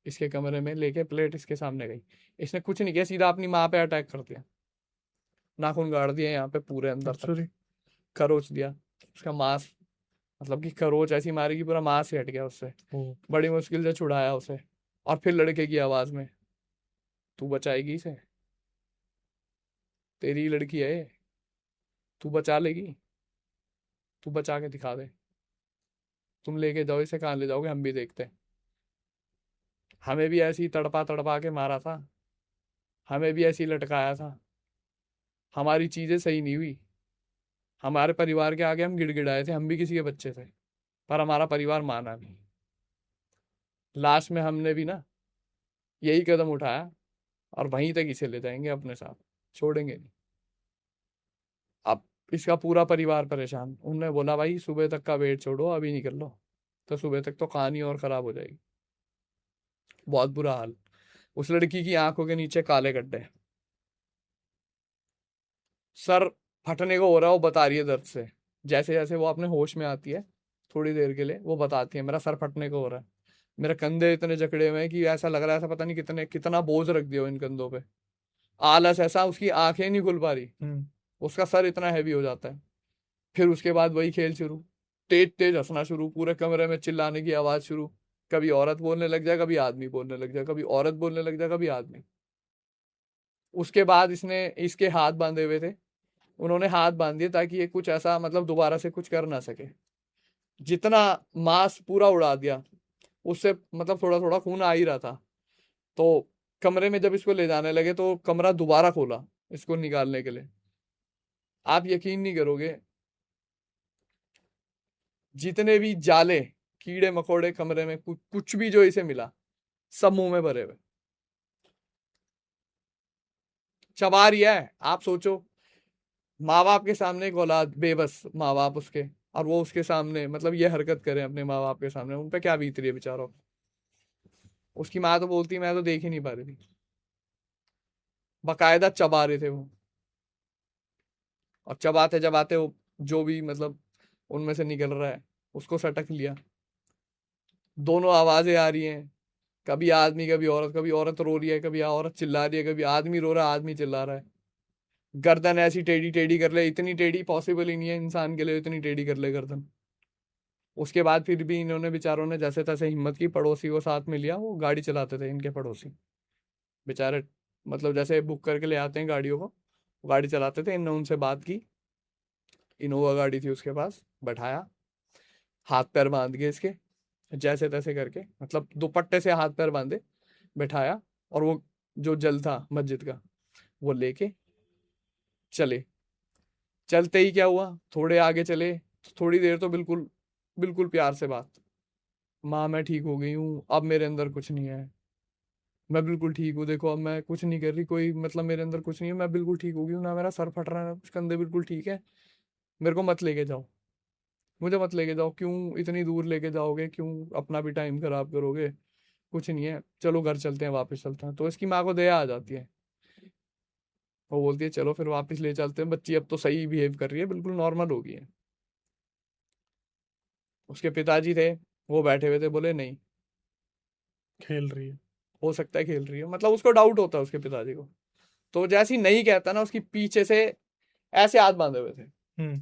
इसके कमरे में लेके प्लेट इसके सामने गई। इसने कुछ नहीं किया, सीधा अपनी माँ पे अटैक कर दिया, नाखून गाड़ दिए यहाँ पे पूरे अंदर अच्छा तक, जी। खरोच दिया उसका मांस, मतलब कि खरोच ऐसी मारी कि पूरा मांस ही हट गया उससे। ओ, बड़ी मुश्किल से छुड़ाया उसे, और फिर लड़के की आवाज में, तू बचाएगी इसे, तेरी ही लड़की है ये, तू बचा लेगी, तू बचा के दिखा दे, तुम लेके जाओ इसे, कहाँ ले जाओगे हम भी देखते हैं। हमें भी ऐसे ही तड़पा तड़पा के मारा था, हमें भी ऐसे ही लटकाया था, हमारी चीजें सही नहीं हुई, हमारे परिवार के आगे हम गिड़गिड़ाए थे, हम भी किसी के बच्चे थे, पर हमारा परिवार माना नहीं। लास्ट में हमने भी ना यही कदम उठाया, और वहीं तक इसे ले जाएंगे अपने साथ, छोड़ेंगे नहीं। अब इसका पूरा परिवार परेशान, उनने बोला भाई सुबह तक का वेट छोड़ो, अभी निकल लो, तो सुबह तक तो कहानी और खराब हो जाएगी। बहुत बुरा हाल, उस लड़की की आंखों के नीचे काले गड्ढे, सर फटने को हो रहा है, वो बता रही है दर्द से। जैसे जैसे वो अपने होश में आती है थोड़ी देर के लिए, वो बताती है मेरा सर फटने को हो रहा है, मेरे कंधे इतने जकड़े हुए हैं कि ऐसा लग रहा है, ऐसा पता नहीं कितना बोझ रख दिया हो इन कंधों पे। आलस ऐसा, उसकी आंखें नहीं खुल पा रही, उसका सर इतना हैवी हो जाता है। फिर उसके बाद वही खेल शुरू, तेज तेज हंसना शुरू, पूरे कमरे में चिल्लाने की आवाज शुरू, कभी औरत बोलने लग जाए, कभी आदमी बोलने लग जाए, कभी औरत बोलने लग जाए, कभी आदमी। उसके बाद इसने इसके हाथ बांधे हुए थे, उन्होंने हाथ बांध दिए ताकि ये कुछ ऐसा मतलब दोबारा से कुछ कर ना सके। जितना मांस पूरा उड़ा दिया, उससे मतलब थोड़ा थोड़ा खून आ ही रहा था। तो कमरे में जब इसको ले जाने लगे तो कमरा दोबारा खोला इसको निकालने के लिए। आप यकीन नहीं करोगे, जितने भी जाले कीड़े मकोड़े कमरे में, कुछ भी जो इसे मिला, सब मुंह में भरे हुए, चबा रिया है। आप सोचो, माँ बाप के सामने एक औलाद, बेबस माँ बाप उसके, और वो उसके सामने मतलब ये हरकत करें अपने माँ बाप के सामने, उन पे क्या बीत रही है बेचारों। उसकी माँ तो बोलती मैं तो देख ही नहीं पा रही थी, बकायदा चबा रहे थे वो, और चबाते चबाते वो जो भी मतलब उनमें से निकल रहा है उसको सटक लिया। दोनों आवाजें आ रही हैं, कभी आदमी कभी औरत, कभी औरत रो रही है, कभी औरत चिल्ला रही है, कभी आदमी रो रहा है, आदमी चिल्ला रहा है। गर्दन ऐसी टेढ़ी टेढ़ी कर ले, इतनी टेढ़ी पॉसिबल ही नहीं है इंसान के लिए, इतनी टेढ़ी कर ले गर्दन। उसके बाद फिर भी इन्होंने बेचारों ने जैसे तैसे हिम्मत की, पड़ोसी को साथ में लिया, वो गाड़ी चलाते थे इनके पड़ोसी बेचारे, मतलब जैसे बुक करके ले आते हैं गाड़ियों को, गाड़ी चलाते थे। इनने उनसे बात की, इनोवा गाड़ी थी उसके पास, बैठाया, हाथ पैर बांध के इसके जैसे तैसे करके, मतलब दुपट्टे से हाथ पैर बांधे, बैठाया, और वो जो जल था मस्जिद का वो लेके चले। चलते ही क्या हुआ, थोड़े आगे चले तो थोड़ी देर तो बिल्कुल बिल्कुल प्यार से बात, माँ मैं ठीक हो गई हूँ, अब मेरे अंदर कुछ नहीं है, मैं बिल्कुल ठीक हूँ, देखो अब मैं कुछ नहीं कर रही, कोई मतलब मेरे अंदर कुछ नहीं है, मैं बिल्कुल ठीक हो गई हूँ, ना मेरा सर फट रहा है ना कुछ, कंधे बिल्कुल ठीक है, मेरे को मत लेके जाओ, मुझे मत लेके जाओ, क्यों इतनी दूर लेके जाओगे, क्यों अपना भी टाइम खराब करोगे, कुछ नहीं है, चलो घर चलते हैं, वापस चलते हैं। तो इसकी माँ को दया आ जाती है, वो बोलती है चलो फिर वापस ले चलते हैं, बच्ची अब तो सही बिहेव कर रही है, बिल्कुल नॉर्मल हो गई है। उसके पिताजी थे, वो बैठे हुए थे, बोले नहीं, खेल रही है। हो सकता है खेल रही है, मतलब उसको डाउट होता है उसके पिताजी को। तो जैसे ही नहीं कहता ना, उसकी पीछे से ऐसे हाथ बांधे हुए थे, हम्म।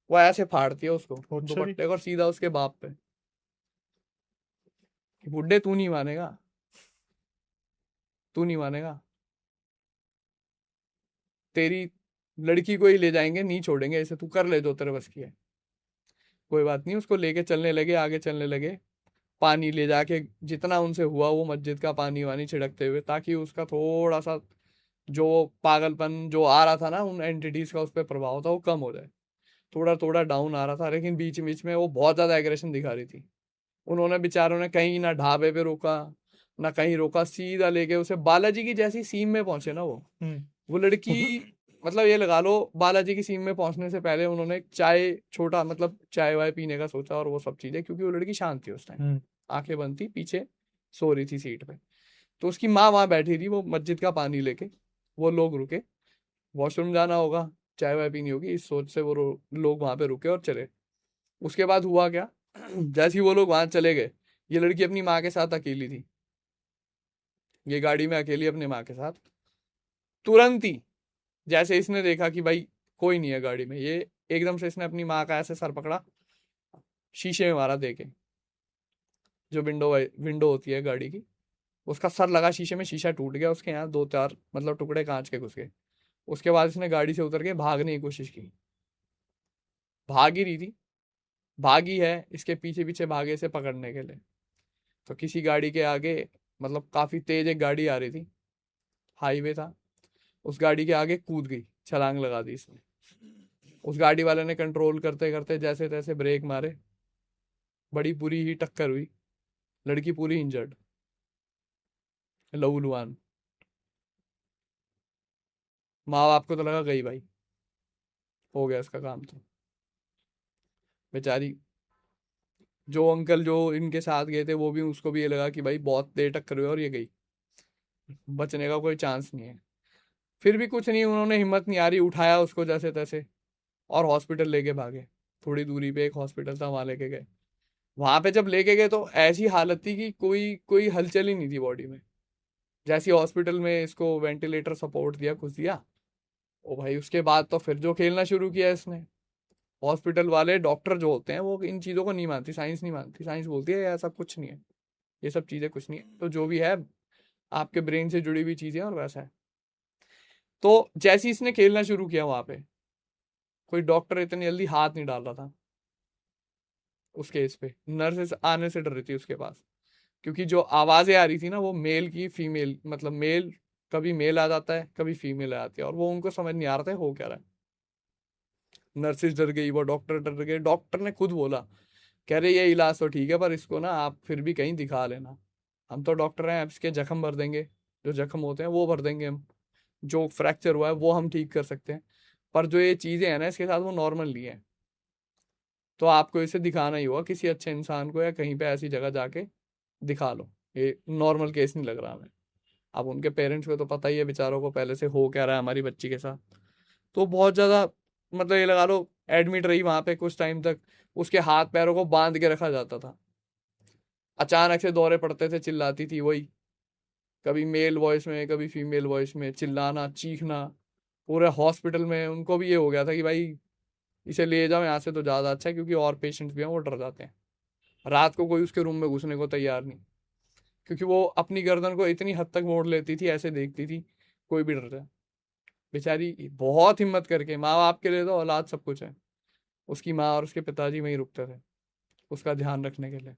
वो ऐसे फाड़ती है उसको अच्छा जी। दुपट्टे को, और सीधा उसके बाप पे, कि बुड्ढे तू नहीं मानेगा, तू नहीं मानेगा, तेरी लड़की को ही ले जाएंगे, नहीं छोड़ेंगे इसे, तू कर ले जो तेरे बस की है। कोई बात नहीं, उसको लेके चलने लगे, आगे चलने लगे, पानी ले जाके जितना उनसे हुआ वो मस्जिद का पानी वानी छिड़कते हुए, ताकि उसका थोड़ा सा जो पागलपन जो आ रहा था ना उन एंटिटीज का, उस पर प्रभाव था, वो कम हो जाए। थोड़ा थोड़ा डाउन आ रहा था, लेकिन बीच बीच में वो बहुत ज्यादा एग्रेशन दिखा रही थी। उन्होंने बेचारों ने कहीं ना ढाबे पे रोका, ना कहीं रोका, सीधा लेके उसे बालाजी की जैसी सीम में पहुंचे ना वो लड़की, मतलब ये लगा लो बालाजी की सीम में पहुंचने से पहले उन्होंने एक चाय, छोटा मतलब चाय वाय पीने का सोचा और वो सब चीजें, क्योंकि वो लड़की शांत थी उस टाइम, आंखें बंद थी, पीछे सो रही थी सीट पे। तो उसकी माँ वहां बैठी थी, वो मस्जिद का पानी लेके। वो लोग रुके, वॉशरूम जाना होगा, चाय वाय पीनी होगी, इस सोच से वो लोग वहां पे रुके और चले। उसके बाद हुआ क्या, जैसे ही वो लोग वहां चले गए, ये लड़की अपनी माँ के साथ अकेली थी, ये गाड़ी में अकेली अपनी माँ के साथ। तुरंत ही जैसे इसने देखा कि भाई कोई नहीं है गाड़ी में, ये एकदम से इसने अपनी माँ का ऐसे सर पकड़ा, शीशे में मारा देके, जो विंडो होती है गाड़ी की, उसका सर लगा शीशे में, शीशा टूट गया, उसके यहाँ 2-4 मतलब टुकड़े कांच के घुस गए। उसके बाद इसने गाड़ी से उतर के भागने की कोशिश की, भाग ही रही थी, भागी है, इसके पीछे पीछे भागे इसे पकड़ने के लिए। तो किसी गाड़ी के आगे, मतलब काफी तेज एक गाड़ी आ रही थी, हाईवे था, उस गाड़ी के आगे कूद गई, छलांग लगा दी इसने। उस गाड़ी वाले ने कंट्रोल करते करते जैसे तैसे ब्रेक मारे, बड़ी बुरी ही टक्कर हुई, लड़की पूरी इंजर्ड, लहूलुहान। माँ बाप को तो लगा गई भाई, हो गया इसका काम। तो बेचारी, जो अंकल जो इनके साथ गए थे, वो भी, उसको भी ये लगा कि भाई बहुत देर टक्कर हुई और ये गई, बचने का कोई चांस नहीं है। फिर भी कुछ नहीं, उन्होंने हिम्मत नहीं आ रही, उठाया उसको जैसे तैसे और हॉस्पिटल लेके भागे। थोड़ी दूरी पे एक हॉस्पिटल था, वहां लेके गए। वहां पे जब लेके गए तो ऐसी हालत थी कि कोई कोई हलचल ही नहीं थी बॉडी में। जैसी हॉस्पिटल में इसको वेंटिलेटर सपोर्ट दिया, कुछ दिया, ओ भाई उसके बाद तो फिर जो खेलना शुरू किया इसने। हॉस्पिटल वाले डॉक्टर जो होते हैं वो इन चीज़ों को नहीं मानती, साइंस नहीं मानती, साइंस बोलती है ऐसा कुछ नहीं है, ये सब चीज़ें कुछ नहीं है, तो जो भी है आपके ब्रेन से जुड़ी हुई चीज़ें और वैसा है। तो जैसे ही इसने खेलना शुरू किया, वहां पे कोई डॉक्टर इतनी जल्दी हाथ नहीं डाल रहा था उस केस पे। नर्सेस आने से डर रही थी उसके पास, क्योंकि जो आवाजें आ रही थी ना, वो मेल की फीमेल, मतलब मेल, कभी मेल आ जाता है कभी फीमेल आ जाती है, और वो उनको समझ नहीं आ रहा था हो क्या रहा है। नर्सेस डर गई, वो डॉक्टर डर गए। डॉक्टर ने खुद बोला, कह रहे ये इलाज तो ठीक है, पर इसको ना आप फिर भी कहीं दिखा लेना, हम तो डॉक्टर हैं, अब इसके जख्म भर देंगे, जो जख्म होते हैं वो भर देंगे हम, जो फ्रैक्चर हुआ है वो हम ठीक कर सकते हैं, पर जो ये चीजें हैं ना इसके साथ, वो नॉर्मल नहीं है, तो आपको इसे दिखाना ही होगा किसी अच्छे इंसान को, या कहीं पे ऐसी जगह जाके दिखा लो, ये नॉर्मल केस नहीं लग रहा हमें। अब उनके पेरेंट्स को तो पता ही है बेचारों को पहले से हो क्या रहा है हमारी बच्ची के साथ। तो बहुत ज्यादा, मतलब ये लगा लो एडमिट रही वहां पे कुछ टाइम तक, उसके हाथ पैरों को बांध के रखा जाता था, अचानक से दौरे पड़ते थे, चिल्लाती थी वही, कभी मेल वॉइस में कभी फीमेल वॉइस में, चिल्लाना चीखना। पूरे हॉस्पिटल में उनको भी ये हो गया था कि भाई इसे ले जाओ यहाँ से तो ज़्यादा अच्छा है, क्योंकि और पेशेंट्स भी हैं वो डर जाते हैं। रात को कोई उसके रूम में घुसने को तैयार नहीं, क्योंकि वो अपनी गर्दन को इतनी हद तक मोड़ लेती थी, ऐसे देखती थी कोई भी डर जाए। बेचारी बहुत हिम्मत करके, माँ बाप के लिए तो औलाद सब कुछ है, उसकी माँ और उसके पिताजी वहीं रुकते थे उसका ध्यान रखने के लिए।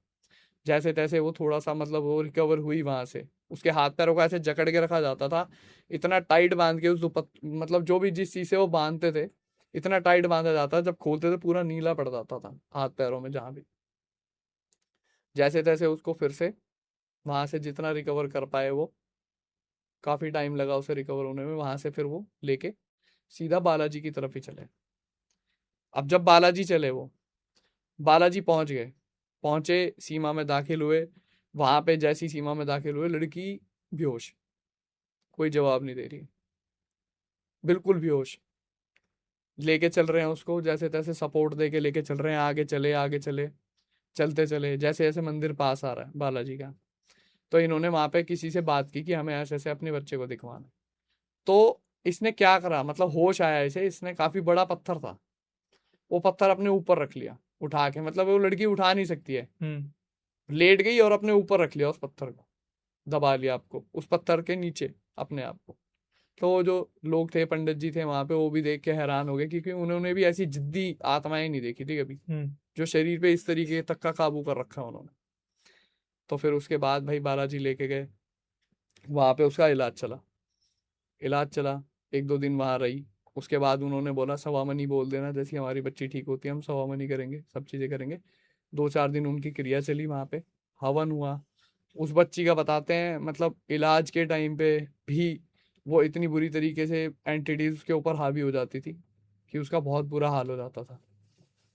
जैसे तैसे वो थोड़ा सा, मतलब वो रिकवर हुई वहां से, उसके हाथ पैरों को ऐसे जकड़ के रखा जाता था, इतना टाइट बांध के, उस मतलब जो भी जिस चीज से वो बांधते थे, इतना टाइट बांधा जाता, जब खोलते थे पूरा नीला पड़ जाता था हाथ पैरों में जहां भी। जैसे तैसे उसको फिर से वहां से जितना रिकवर कर पाए वो, काफी टाइम लगा उसे रिकवर होने में, वहां से फिर वो लेके सीधा बालाजी की तरफ ही चले। अब जब बालाजी चले, वो बालाजी पहुंच गए, पहुंचे, सीमा में दाखिल हुए। वहां पे जैसी सीमा में दाखिल हुए, लड़की बेहोश, कोई जवाब नहीं दे रही, बिल्कुल बेहोश। लेके चल रहे हैं उसको, जैसे तैसे सपोर्ट दे के लेके चल रहे हैं, आगे चले आगे चले, चलते चले, जैसे जैसे मंदिर पास आ रहा है बालाजी का, तो इन्होंने वहां पे किसी से बात की कि हमें ऐसे ऐसे अपने बच्चे को दिखवाना है। तो इसने क्या करा, मतलब होश आया इसे, इसने काफी बड़ा पत्थर था, वो पत्थर अपने ऊपर रख लिया उठा के, मतलब वो लड़की उठा नहीं सकती है, लेट गई और अपने ऊपर रख लिया उस पत्थर को, दबा लिया आपको उस पत्थर के नीचे अपने आप को। तो वो जो लोग थे, पंडित जी थे वहां पे, वो भी देख के हैरान हो गए, क्योंकि उन्होंने भी ऐसी जिद्दी आत्माएं नहीं देखी थी कभी, जो शरीर पे इस तरीके तक का काबू कर रखा उन्होंने। तो फिर उसके बाद भाई बालाजी लेके गए, वहां पे उसका इलाज चला, इलाज चला, 1-2 दिन वहां रही। उसके बाद उन्होंने बोला सवामनी बोल देना, जैसी हमारी बच्ची ठीक होती है हम सवामनी करेंगे, सब चीजें करेंगे। 2-4 दिन उनकी क्रिया चली वहां पे, हवन हुआ। उस बच्ची का बताते हैं, मतलब इलाज के टाइम पे भी वो इतनी बुरी तरीके से एंटिटीज उसके ऊपर हावी हो जाती थी कि उसका बहुत बुरा हाल हो जाता था।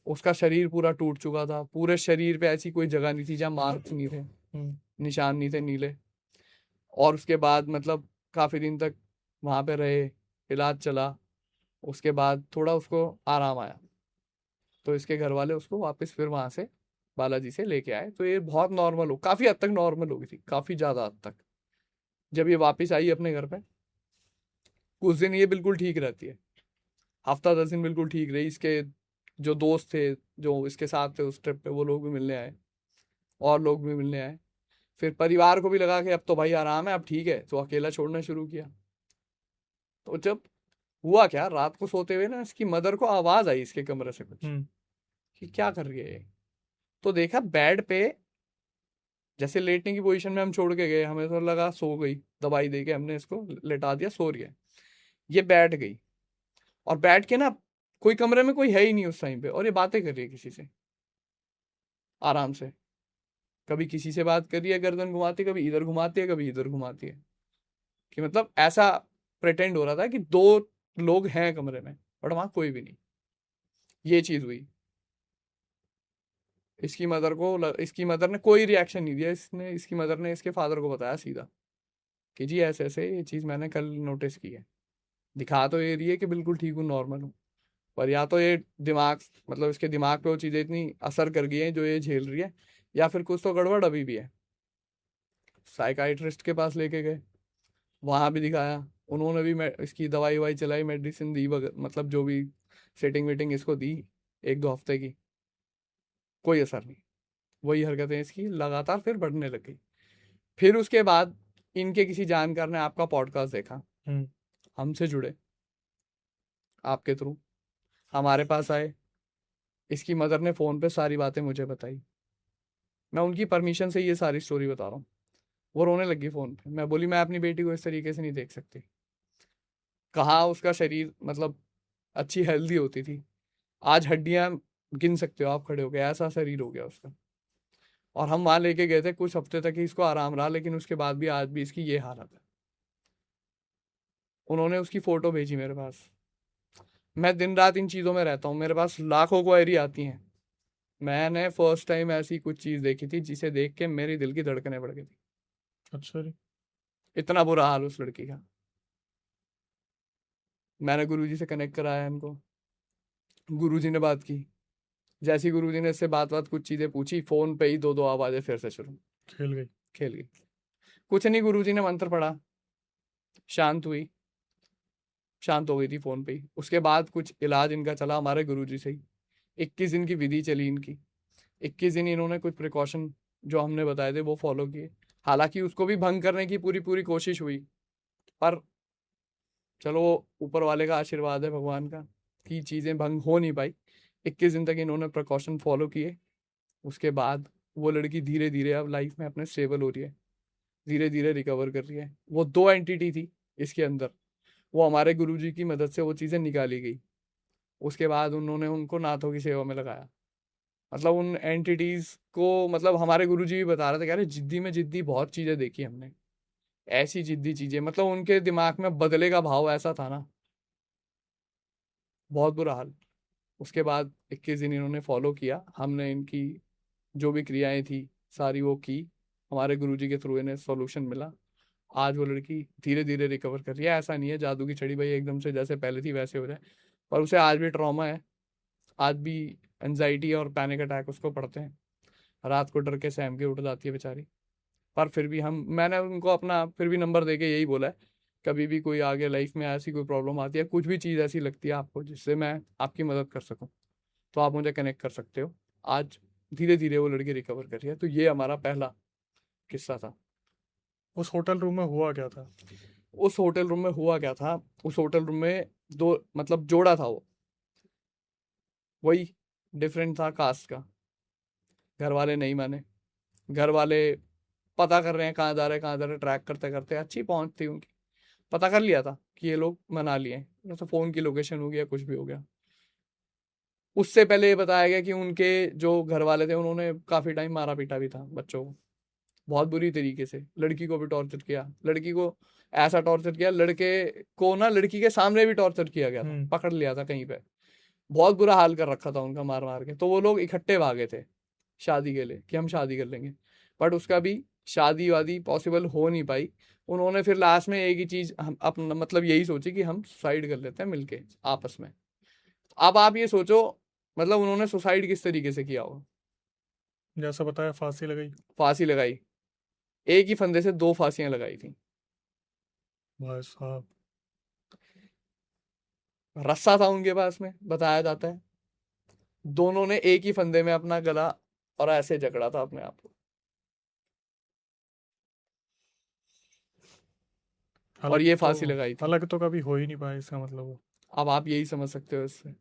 उसका शरीर पूरा टूट चुका था, पूरे शरीर पे ऐसी कोई जगह नहीं थी जहाँ मार्क्स नहीं थे, निशान नहीं थे नीले। और उसके बाद मतलब काफ़ी दिन तक वहाँ पे रहे, इलाज चला। उसके बाद थोड़ा उसको आराम आया, तो इसके घर वाले उसको वापस फिर वहाँ से बालाजी से लेके आए। तो ये बहुत नॉर्मल हो, काफ़ी हद तक नॉर्मल हो गई थी, काफ़ी ज़्यादा हद तक। जब ये वापस आई अपने घर पे, कुछ दिन ये बिल्कुल ठीक रहती है, हफ्ता 10 दिन बिल्कुल ठीक रही। इसके जो दोस्त थे जो इसके साथ थे उस ट्रिप पे, वो लोग भी मिलने आए, और लोग भी मिलने आए। फिर परिवार को भी लगा कि अब तो भाई आराम है, अब ठीक है, तो अकेला छोड़ना शुरू किया। तो जब हुआ क्या, रात को सोते हुए ना इसकी मदर को आवाज आई इसके कमरे से कुछ, कि क्या कर रही है ये। तो देखा बेड पे, जैसे लेटने की पोजीशन में हम छोड़ के गए, हमें तो लगा सो गई, दवाई दे के हमने इसको लेटा दिया, सो रही है। ये बैठ गई, और बैठ के ना, कोई कमरे में कोई है ही नहीं उस टाइम पे, और ये बातें कर रही है किसी से आराम से। कभी किसी से बात कर रही है, गर्दन घुमाती, कभी इधर घुमाती है, कभी इधर घुमाती है, कि मतलब ऐसा प्रिटेंड हो रहा था कि दो लोग हैं कमरे में, बट वहां कोई भी नहीं। ये चीज हुई। इसकी मदर ने कोई रिएक्शन नहीं दिया। इसकी मदर ने इसके फादर को बताया सीधा कि जी ऐसे ऐसे ये चीज मैंने कल नोटिस की है। दिखा तो ये रही है कि बिल्कुल ठीक हूँ, नॉर्मल हूँ, पर या तो ये दिमाग, मतलब इसके दिमाग पे वो चीजें इतनी असर कर गई हैं जो ये झेल रही है, या फिर कुछ तो गड़बड़ अभी भी है। साइकाइट्रिस्ट के पास लेके गए, वहां भी दिखाया। उन्होंने भी इसकी दवाई ववाई चलाई, मेडिसिन दी, मतलब जो भी सेटिंग वेटिंग इसको दी 1-2 हफ्ते की, कोई असर नहीं। वही हरकतें इसकी लगातार फिर बढ़ने लग गई। फिर उसके बाद इनके किसी जानकार ने आपका पॉडकास्ट देखा, हमसे जुड़े आपके थ्रू, हमारे पास आए। इसकी मदर ने फोन पे सारी बातें मुझे बताई। मैं उनकी परमिशन से ये सारी स्टोरी बता रहा हूँ। वो रोने लगी फोन पे। मैं बोली मैं अपनी बेटी को इस तरीके से नहीं देख सकती। कहाँ उसका शरीर मतलब अच्छी हेल्दी होती थी, आज हड्डियां गिन सकते हो आप खड़े हो गए, ऐसा शरीर हो गया उसका। और हम वहां लेके गए थे, कुछ हफ्ते तक ही इसको आराम रहा, लेकिन उसके बाद भी आज भी इसकी ये हालत है। उन्होंने उसकी फोटो भेजी मेरे पास। मैं दिन रात इन चीज़ों में रहता हूँ, मेरे पास लाखों क्वेरी आती हैं। मैंने फर्स्ट टाइम ऐसी कुछ चीज़ देखी थी जिसे देख के मेरी दिल की धड़कनें बढ़ गई थी। अच्छा जी। इतना बुरा हाल उस लड़की का। मैंने गुरुजी से कनेक्ट कराया इनको, गुरुजी ने बात की। जैसी गुरुजी ने इससे बात कुछ चीज़ें पूछी, फोन पे ही दो दो आवाज़ें फिर से शुरू, खेल गई। कुछ नहीं, गुरुजी ने मंत्र पढ़ा, शांत हुई, शांत हो गई थी फोन पे ही। उसके बाद कुछ इलाज इनका चला हमारे गुरुजी से ही। 21 दिन की विधि चली इनकी। 21 दिन इन्होंने कुछ प्रिकॉशन जो हमने बताए थे वो फॉलो किए। हालांकि उसको भी भंग करने की पूरी पूरी कोशिश हुई, पर चलो ऊपर वाले का आशीर्वाद है, भगवान का, कि चीज़ें भंग हो नहीं पाई। 21 दिन तक इन्होंने प्रिकॉशन फॉलो किए। उसके बाद वो लड़की धीरे धीरे अब लाइफ में अपने स्टेबल हो रही है, धीरे धीरे रिकवर कर रही है। वो 2 एंटिटी थी इसके अंदर, वो हमारे गुरुजी की मदद से वो चीज़ें निकाली गई। उसके बाद उन्होंने उनको नाथों की सेवा में लगाया। मतलब उन एंटिटीज को, मतलब हमारे गुरुजी भी बता रहे थे, कह रहे जिद्दी में जिद्दी बहुत चीजें देखी हमने, ऐसी जिद्दी चीजें, मतलब उनके दिमाग में बदले का भाव ऐसा था ना, बहुत बुरा हाल। उसके बाद 21 दिन इन्होंने फॉलो किया, हमने इनकी जो भी क्रियाएं थी सारी वो की, हमारे गुरुजी के थ्रू इन्हें सॉल्यूशन मिला। आज वो लड़की धीरे धीरे रिकवर कर रही है। ऐसा नहीं है जादू की छड़ी भाई एकदम से जैसे पहले थी वैसे हो जाए, पर उसे आज भी ट्रॉमा है, आज भी एनजाइटी और पैनिक अटैक उसको पड़ते हैं, रात को डर के सहम के उठ जाती है बेचारी। पर फिर भी मैंने उनको अपना फिर भी नंबर देके यही बोला है, कभी भी कोई आगे लाइफ में ऐसी कोई प्रॉब्लम आती है, कुछ भी चीज़ ऐसी लगती है आपको जिससे मैं आपकी मदद कर सकूं, तो आप मुझे कनेक्ट कर सकते हो। आज धीरे धीरे वो लड़की रिकवर कर रही है। तो ये हमारा पहला किस्सा था। उस होटल रूम में हुआ क्या था? उस होटल रूम में हुआ क्या था, उस होटल रूम में दो मतलब जोड़ा था, वो वही डिफरेंट था कास्ट का। घर वाले नहीं माने, घर वाले पता कर रहे हैं कहाँ जा रहे हैं कहाँ जा रहे हैं, ट्रैक करते करते अच्छी पहुंच थी उनकी, पता कर लिया था कि ये लोग मना लिए हैं, जैसे फ़ोन की लोकेशन हो गया, कुछ भी हो गया। उससे पहले ये बताया गया कि उनके जो घर वाले थे उन्होंने काफ़ी टाइम मारा पीटा भी था बच्चों को, बहुत बुरी तरीके से। लड़की को भी टॉर्चर किया, लड़की को ऐसा टॉर्चर किया, लड़के को ना लड़की के सामने भी टॉर्चर किया गया था, पकड़ लिया था कहीं पे, बहुत बुरा हाल कर रखा था उनका मार मार के। तो वो लोग इकट्ठे भागे थे शादी के लिए कि हम शादी कर लेंगे, बट उसका भी शादी वादी पॉसिबल हो नहीं पाई। उन्होंने फिर लास्ट में एक ही चीज हम अपना मतलब यही सोची कि हम सुसाइड कर लेते हैं मिलके आपस में। अब आप ये सोचो मतलब उन्होंने सुसाइड किस तरीके से किया होगा। जैसा बताया, फांसी लगाई। फांसी लगाई, एक ही फंदे से 2 फांसियां लगाई थी। भाई साहब। रस्सा था उनके पास में बताया जाता है, दोनों ने एक ही फंदे में अपना गला और ऐसे जकड़ा था अपने आप को, और अलग ये तो फांसी लगाई थी। अलग तो कभी हो ही नहीं पाया, इसका मतलब वो। अब आप यही समझ सकते हो इससे।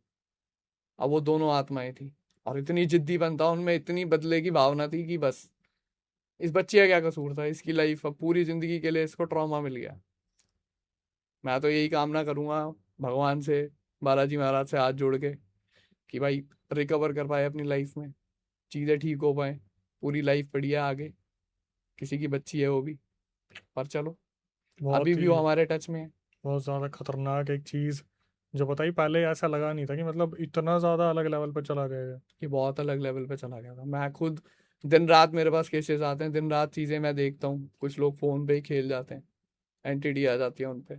अब वो दोनों आत्माएं थी और इतनी जिद्दीपन था उनमें, इतनी बदले की भावना थी कि बस इस बच्ची का क्या कसूर था, इसकी लाइफ अब पूरी जिंदगी के लिए इसको ट्रॉमा मिल गया। मैं तो यही कामना करूंगा भगवान से, बालाजी महाराज से हाथ जोड़ के कि भाई रिकवर कर पाए अपनी लाइफ में, चीज़ें ठीक हो पाए, पूरी लाइफ बढ़िया आगे। किसी की बच्ची है वो भी, पर चलो अभी बहुत भी वो ही हमारे टच में है। बहुत ज़्यादा खतरनाक एक चीज़ जो बताई, पहले ऐसा लगा नहीं था कि मतलब इतना ज़्यादा अलग लेवल पर चला जाएगा। ये बहुत अलग लेवल पे चला गया था। मैं खुद दिन रात मेरे पास केसेस आते हैं, दिन रात चीज़ें मैं देखता हूँ, कुछ लोग फ़ोन पे ही खेल जाते हैं, एंटिटी आ जाती है उन पे।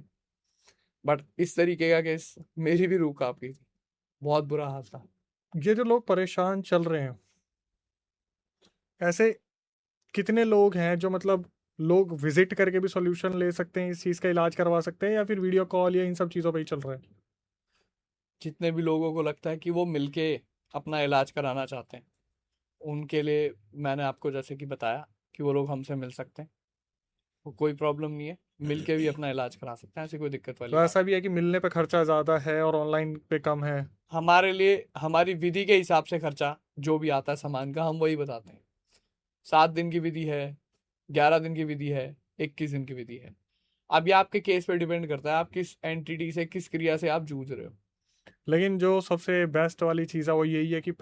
बट इस तरीके का केस मेरी भी रूह कांप गई थी, बहुत बुरा हाल था। ये जो लोग परेशान चल रहे हैं, ऐसे कितने लोग हैं जो मतलब लोग विजिट करके भी सॉल्यूशन ले सकते हैं, इस चीज़ का इलाज करवा सकते हैं, या फिर वीडियो कॉल या इन सब चीज़ों पे ही चल रहा है? जितने भी लोगों को लगता है कि वो मिलके अपना इलाज कराना चाहते हैं, उनके लिए मैंने आपको जैसे कि बताया कि वो लोग हमसे मिल सकते हैं, वो कोई प्रॉब्लम नहीं है, मिल के भी अपना इलाज करा सकते हैं, ऐसी कोई दिक्कत वाली तो बात ऐसा नहीं। भी है कि मिलने पे खर्चा ज़्यादा है और ऑनलाइन पे कम है? हमारे लिए हमारी विधि के हिसाब से खर्चा जो भी आता है सामान का हम वही बताते हैं। 7 दिन की विधि है, 11 दिन की विधि है, 21 दिन की विधि है। अब ये आपके केस पे डिपेंड करता है आप किस एंटिटी से, किस क्रिया से आप जूझ रहे हो। लेकिन जो सबसे बेस्ट वाली चीज़ है वो यही है कि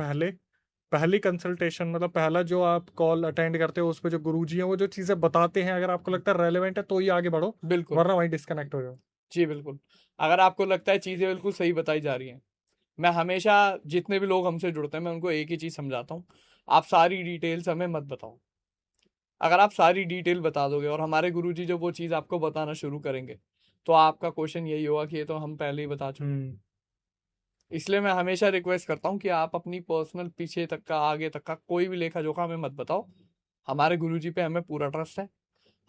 पहली कंसल्टेशन, मतलब पहला जो आप कॉल अटेंड करते हो, उस पे जो गुरुजी हैं वो जो चीज़ें बताते हैं, अगर आपको लगता है रेलेवेंट है तो ही आगे बढ़ो, बिल्कुल। वरना वहीं डिस्कनेक्ट हो जाओ। जी बिल्कुल। अगर आपको लगता है चीज़ें बिल्कुल सही बताई जा रही हैं, मैं हमेशा जितने भी लोग हमसे जुड़ते हैं मैं उनको एक ही चीज़ समझाता हूँ, आप सारी डिटेल्स हमें मत बताओ। अगर आप सारी डिटेल बता दोगे और हमारे गुरुजी जब वो चीज़ आपको बताना शुरू करेंगे, तो आपका क्वेश्चन यही होगा कि ये तो हम पहले ही बता चुके हैं। हम्म। इसलिए मैं हमेशा रिक्वेस्ट करता हूँ कि आप अपनी पर्सनल पीछे तक का, आगे तक का कोई भी लेखा जोखा हमें मत बताओ। हमारे गुरुजी पे हमें पूरा ट्रस्ट है,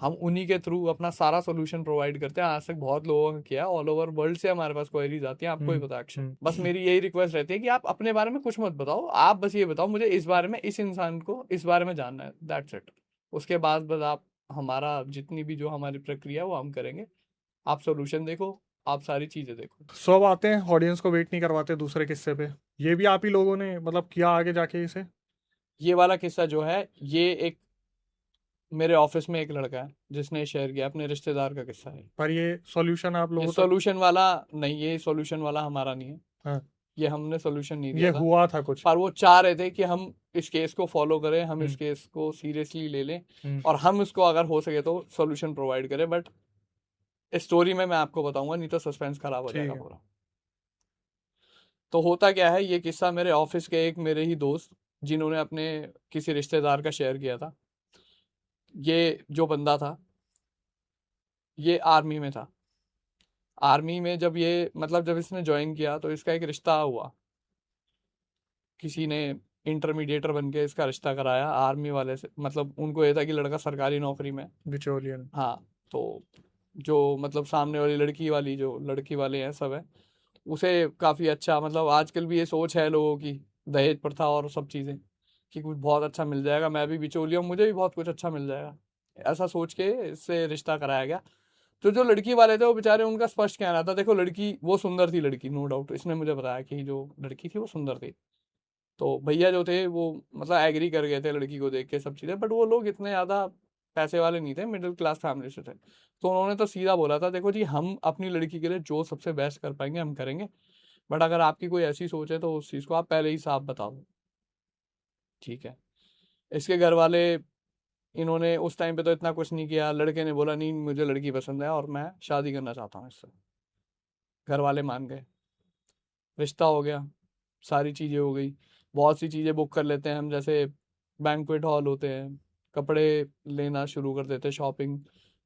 हम उन्हीं के थ्रू अपना सारा सोल्यूशन प्रोवाइड करते हैं। आज तक बहुत लोगों का किया, ऑल ओवर वर्ल्ड से हमारे पास क्वेरीज आती हैं, आपको ही हम्म। पता है अक्षय। हम्म। बस मेरी यही रिक्वेस्ट रहती है कि आप अपने बारे में कुछ मत बताओ, आप बस ये बताओ मुझे इस बारे में, इस इंसान को इस बारे में जानना है, दैट्स इट। उसके बाद बस आप हमारा जितनी भी जो हमारी प्रक्रिया है वो हम करेंगे। आप सोल्यूशन देखो, आप सारी चीजें देखो। सो अब आते हैं, ऑडियंस को वेट नहीं करवाते दूसरे किस्से पे। ये भी आप ही लोगों ने मतलब किया आगे जाके इसे? ये वाला किस्सा जो है, ये एक मेरे ऑफिस में एक लड़का है जिसने शेयर किया, अपने रिश्तेदार का किस्सा है। पर ये सॉल्यूशन आप ये लोगों तक? सॉल्यूशन वाला नहीं, ये सॉल्यूशन वाला हमारा नहीं है, हाँ। ये हमने सॉल्यूशन नहीं ये दिया था। हुआ था कुछ? पर वो चाह रहे थे कि हम इस केस को फॉलो करें, हम इस हम्म। केस को सीरियसली ले लें हम्म। और हम इसको अगर हो सके तो सॉल्यूशन प्रोवाइड करें। बट स्टोरी में मैं आपको बताऊंगा, नहीं तो सस्पेंस खराब हो ठीक जाएगा है। पूरा। तो होता क्या है, ये किस्सा मेरे ऑफिस के एक मेरे ही दोस्त जिन्होंने अपने किसी रिश्तेदार का शेयर किया था। ये जो बंदा था ये आर्मी में था। आर्मी में जब ये मतलब जब इसने ज्वाइन किया तो इसका एक रिश्ता हुआ, किसी ने इंटरमीडिएटर बन के इसका रिश्ता कराया आर्मी वाले से। मतलब उनको ये था कि लड़का सरकारी नौकरी में है। बिचौलियन। हाँ, तो जो मतलब सामने वाली लड़की वाली जो लड़की वाले हैं सब है, उसे काफ़ी अच्छा, मतलब आजकल भी ये सोच है लोगों की, दहेज प्रथा और सब चीज़ें, कि कुछ बहुत अच्छा मिल जाएगा, मैं भी बिचौलिया हूँ मुझे भी बहुत कुछ अच्छा मिल जाएगा, ऐसा सोच के इससे रिश्ता कराया गया। तो जो लड़की वाले थे वो बेचारे, उनका स्पष्ट कहना था, देखो लड़की वो सुंदर थी, लड़की नो डाउट, इसने मुझे बताया कि जो लड़की थी वो सुंदर थी। तो भैया जो थे वो मतलब एग्री कर गए थे लड़की को देख के सब चीज़ें, बट वो लोग इतने ज़्यादा पैसे वाले नहीं थे, मिडिल क्लास फैमिली से थे। तो उन्होंने तो सीधा बोला था, देखो जी हम अपनी लड़की के लिए जो सबसे बेस्ट कर पाएंगे हम करेंगे, बट अगर आपकी कोई ऐसी सोच है तो उस चीज़ को आप पहले ही साफ बता दो। ठीक है। इसके घर वाले, इन्होंने उस टाइम पे तो इतना कुछ नहीं किया, लड़के ने बोला नहीं मुझे लड़की पसंद है और मैं शादी करना चाहता हूँ इससे। घर वाले मान गए, रिश्ता हो गया, सारी चीज़ें हो गई। बहुत सी चीज़ें बुक कर लेते हैं हम, जैसे बैंक्वेट हॉल होते हैं, कपड़े लेना शुरू कर देते, शॉपिंग,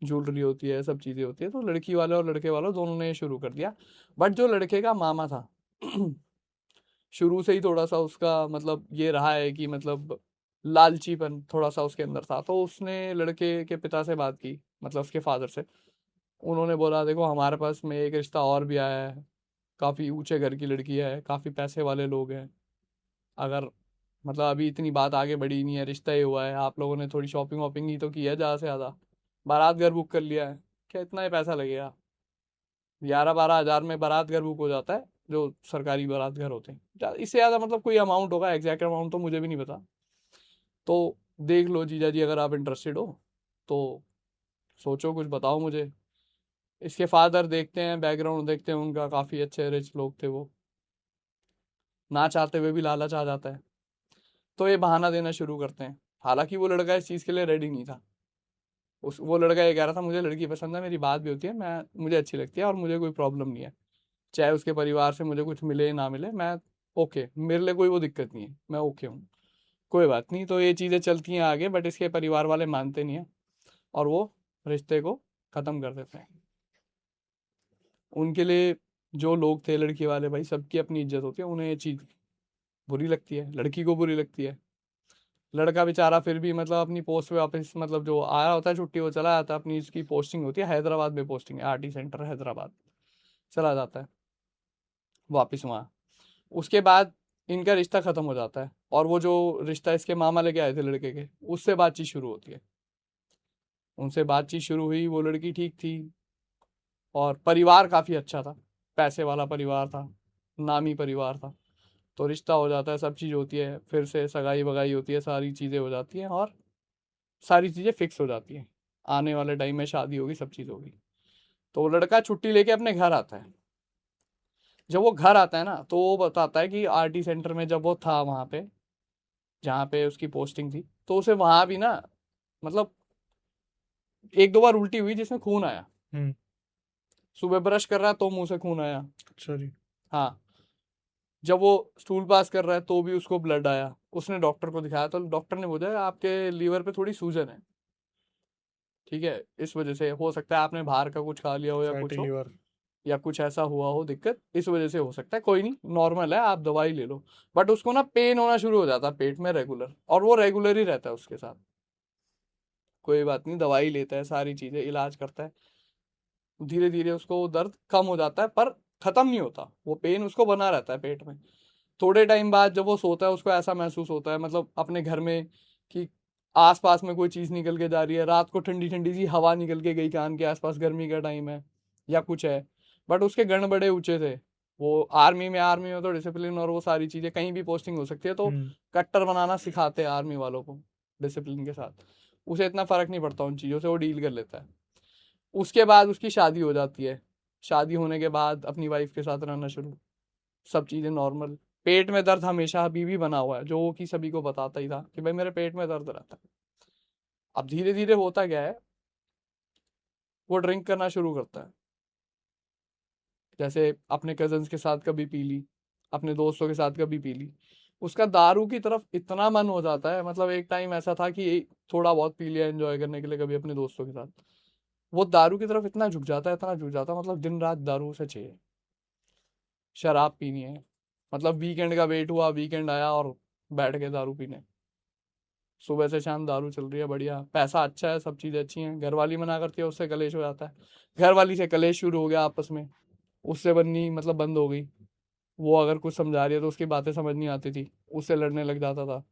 ज्वेलरी होती है, सब चीज़ें होती है। तो लड़की वाले और लड़के वालों दोनों ने ये शुरू कर दिया। बट जो लड़के का मामा था शुरू से ही थोड़ा सा उसका मतलब ये रहा है कि मतलब लालचीपन थोड़ा सा उसके अंदर था। तो उसने लड़के के पिता से बात की, मतलब उसके फादर से। उन्होंने बोला देखो हमारे पास में एक रिश्ता और भी आया है, काफ़ी ऊंचे घर की लड़की है, काफ़ी पैसे वाले लोग हैं। अगर मतलब अभी इतनी बात आगे बढ़ी नहीं है, रिश्ता ही हुआ है, आप लोगों ने थोड़ी शॉपिंग वॉपिंग ही तो की है ज़्यादा से ज़्यादा, बारात घर बुक कर लिया है, क्या इतना ही पैसा लगेगा? 11-12 हज़ार में बारात घर बुक हो जाता है, जो सरकारी बारात घर होते हैं। इससे ज़्यादा मतलब कोई अमाउंट होगा, एग्जैक्ट अमाउंट तो मुझे भी नहीं पता। तो देख लो जीजा जी, अगर आप इंटरेस्टेड हो तो सोचो, कुछ बताओ मुझे। इसके फादर देखते हैं, बैकग्राउंड देखते हैं उनका, काफ़ी अच्छे रिच लोग थे वो, ना चाहते हुए भी लालच आ जाता है। तो ये बहाना देना शुरू करते हैं। हालांकि वो लड़का इस चीज़ के लिए रेडी नहीं था। उस वो लड़का ये कह रहा था मुझे लड़की पसंद है, मेरी बात भी होती है, मैं मुझे अच्छी लगती है और मुझे कोई प्रॉब्लम नहीं है, चाहे उसके परिवार से मुझे कुछ मिले ना मिले, मैं ओके, मेरे लिए कोई वो दिक्कत नहीं है, मैं ओके हूँ, कोई बात नहीं। तो ये चीज़ें चलती हैं आगे, बट इसके परिवार वाले मानते नहीं हैं और वो रिश्ते को ख़त्म कर देते हैं। उनके लिए जो लोग थे लड़की वाले भाई, सबकी अपनी इज्जत होती है, उन्हें ये चीज़ बुरी लगती है, लड़की को बुरी लगती है। लड़का बेचारा फिर भी मतलब अपनी पोस्ट पे वापस, मतलब जो आया होता है छुट्टी, वो चला जाता है अपनी, इसकी पोस्टिंग होती है हैदराबाद में, पोस्टिंग है आरटी सेंटर हैदराबाद, चला जाता है वापस वहाँ। उसके बाद इनका रिश्ता ख़त्म हो जाता है और वो जो रिश्ता इसके मामा लेके आए थे लड़के के, उससे बातचीत शुरू होती है। उनसे बातचीत शुरू हुई, वो लड़की ठीक थी और परिवार काफ़ी अच्छा था, पैसे वाला परिवार था, नामी परिवार था। तो रिश्ता हो जाता है, सब चीज़ होती है, फिर से सगाई वगाई होती है, सारी चीज़ें हो जाती हैं और सारी चीज़ें फिक्स हो जाती हैं। आने वाले टाइम में शादी होगी, सब चीज़ होगी। तो वो लड़का छुट्टी लेके अपने घर आता है। जब वो घर आता है ना, तो वो बताता है कि आरटी सेंटर में जब वो था वहाँ पे, जहाँ पे उसकी पोस्टिंग थी, तो उसे वहाँ भी ना मतलब एक दो बार उल्टी हुई जिसमें खून आया। हम्म। सुबह ब्रश कर रहा है तो मुंह से खून आया। अच्छा जी। हाँ, जब वो स्टूल पास कर रहा है तो भी उसको ब्लड आया। उसने डॉक्टर को दिखाया तो डॉक्टर ने बोला आपके लीवर पे थोड़ी सूजन है, ठीक है, इस वजह से हो सकता है आपने बाहर का कुछ खा लिया हो या फैटी कुछ हो, लीवर। या कुछ ऐसा हुआ हो दिक्कत, इस वजह से हो सकता है, कोई नहीं, नॉर्मल है, आप दवाई ले लो। बट उसको ना पेन होना शुरू हो जाता है पेट में रेगुलर, और वो रेगुलर ही रहता है उसके साथ। कोई बात नहीं, दवाई लेता है, सारी चीजें इलाज करता है, धीरे धीरे उसको वो दर्द कम हो जाता है, पर खत्म नहीं होता, वो पेन उसको बना रहता है पेट में। थोड़े टाइम बाद जब वो सोता है, उसको ऐसा महसूस होता है मतलब अपने घर में कि आसपास में कोई चीज निकल के जा रही है, रात को ठंडी ठंडी सी हवा निकल के गई कान के आसपास, गर्मी का टाइम है या कुछ है। बट उसके गण बड़े ऊंचे थे, वो आर्मी में तो डिसिप्लिन और वो सारी चीजें, कहीं भी पोस्टिंग हो सकती है, तो हम्म। कट्टर बनाना सिखाते हैं आर्मी वालों को डिसिप्लिन के साथ। उसे इतना फर्क नहीं पड़ता उन चीजों से, वो डील कर लेता है। उसके बाद उसकी शादी हो जाती है। शादी होने के बाद अपनी वाइफ के साथ रहना शुरू, सब चीज़ें नॉर्मल। पेट में दर्द हमेशा अभी भी बना हुआ है, जो कि सभी को बताता ही था कि भाई मेरे पेट में दर्द रहता है। अब धीरे धीरे होता क्या है, वो ड्रिंक करना शुरू करता है। जैसे अपने कजन्स के साथ कभी पी ली, अपने दोस्तों के साथ कभी पी ली, उसका दारू की तरफ इतना मन हो जाता है। मतलब एक टाइम ऐसा था कि थोड़ा बहुत पी लिया एंजॉय करने के लिए कभी अपने दोस्तों के साथ, वो दारू की तरफ इतना झुक जाता है, इतना झुक जाता है, मतलब दिन रात दारू उसे चाहिए, शराब पीनी है। मतलब वीकेंड का वेट हुआ, वीकेंड आया और बैठ के दारू पीने, सुबह से शाम दारू चल रही है, बढ़िया, पैसा अच्छा है, सब चीज़ें अच्छी हैं, घरवाली मना करती है, उससे कलेश हो जाता है। घरवाली से कलेश शुरू हो गया आपस में, उससे बननी मतलब बंद हो गई। वो अगर कुछ समझा रही है तो उसकी बातें समझ नहीं आती थी, उससे लड़ने लग जाता था।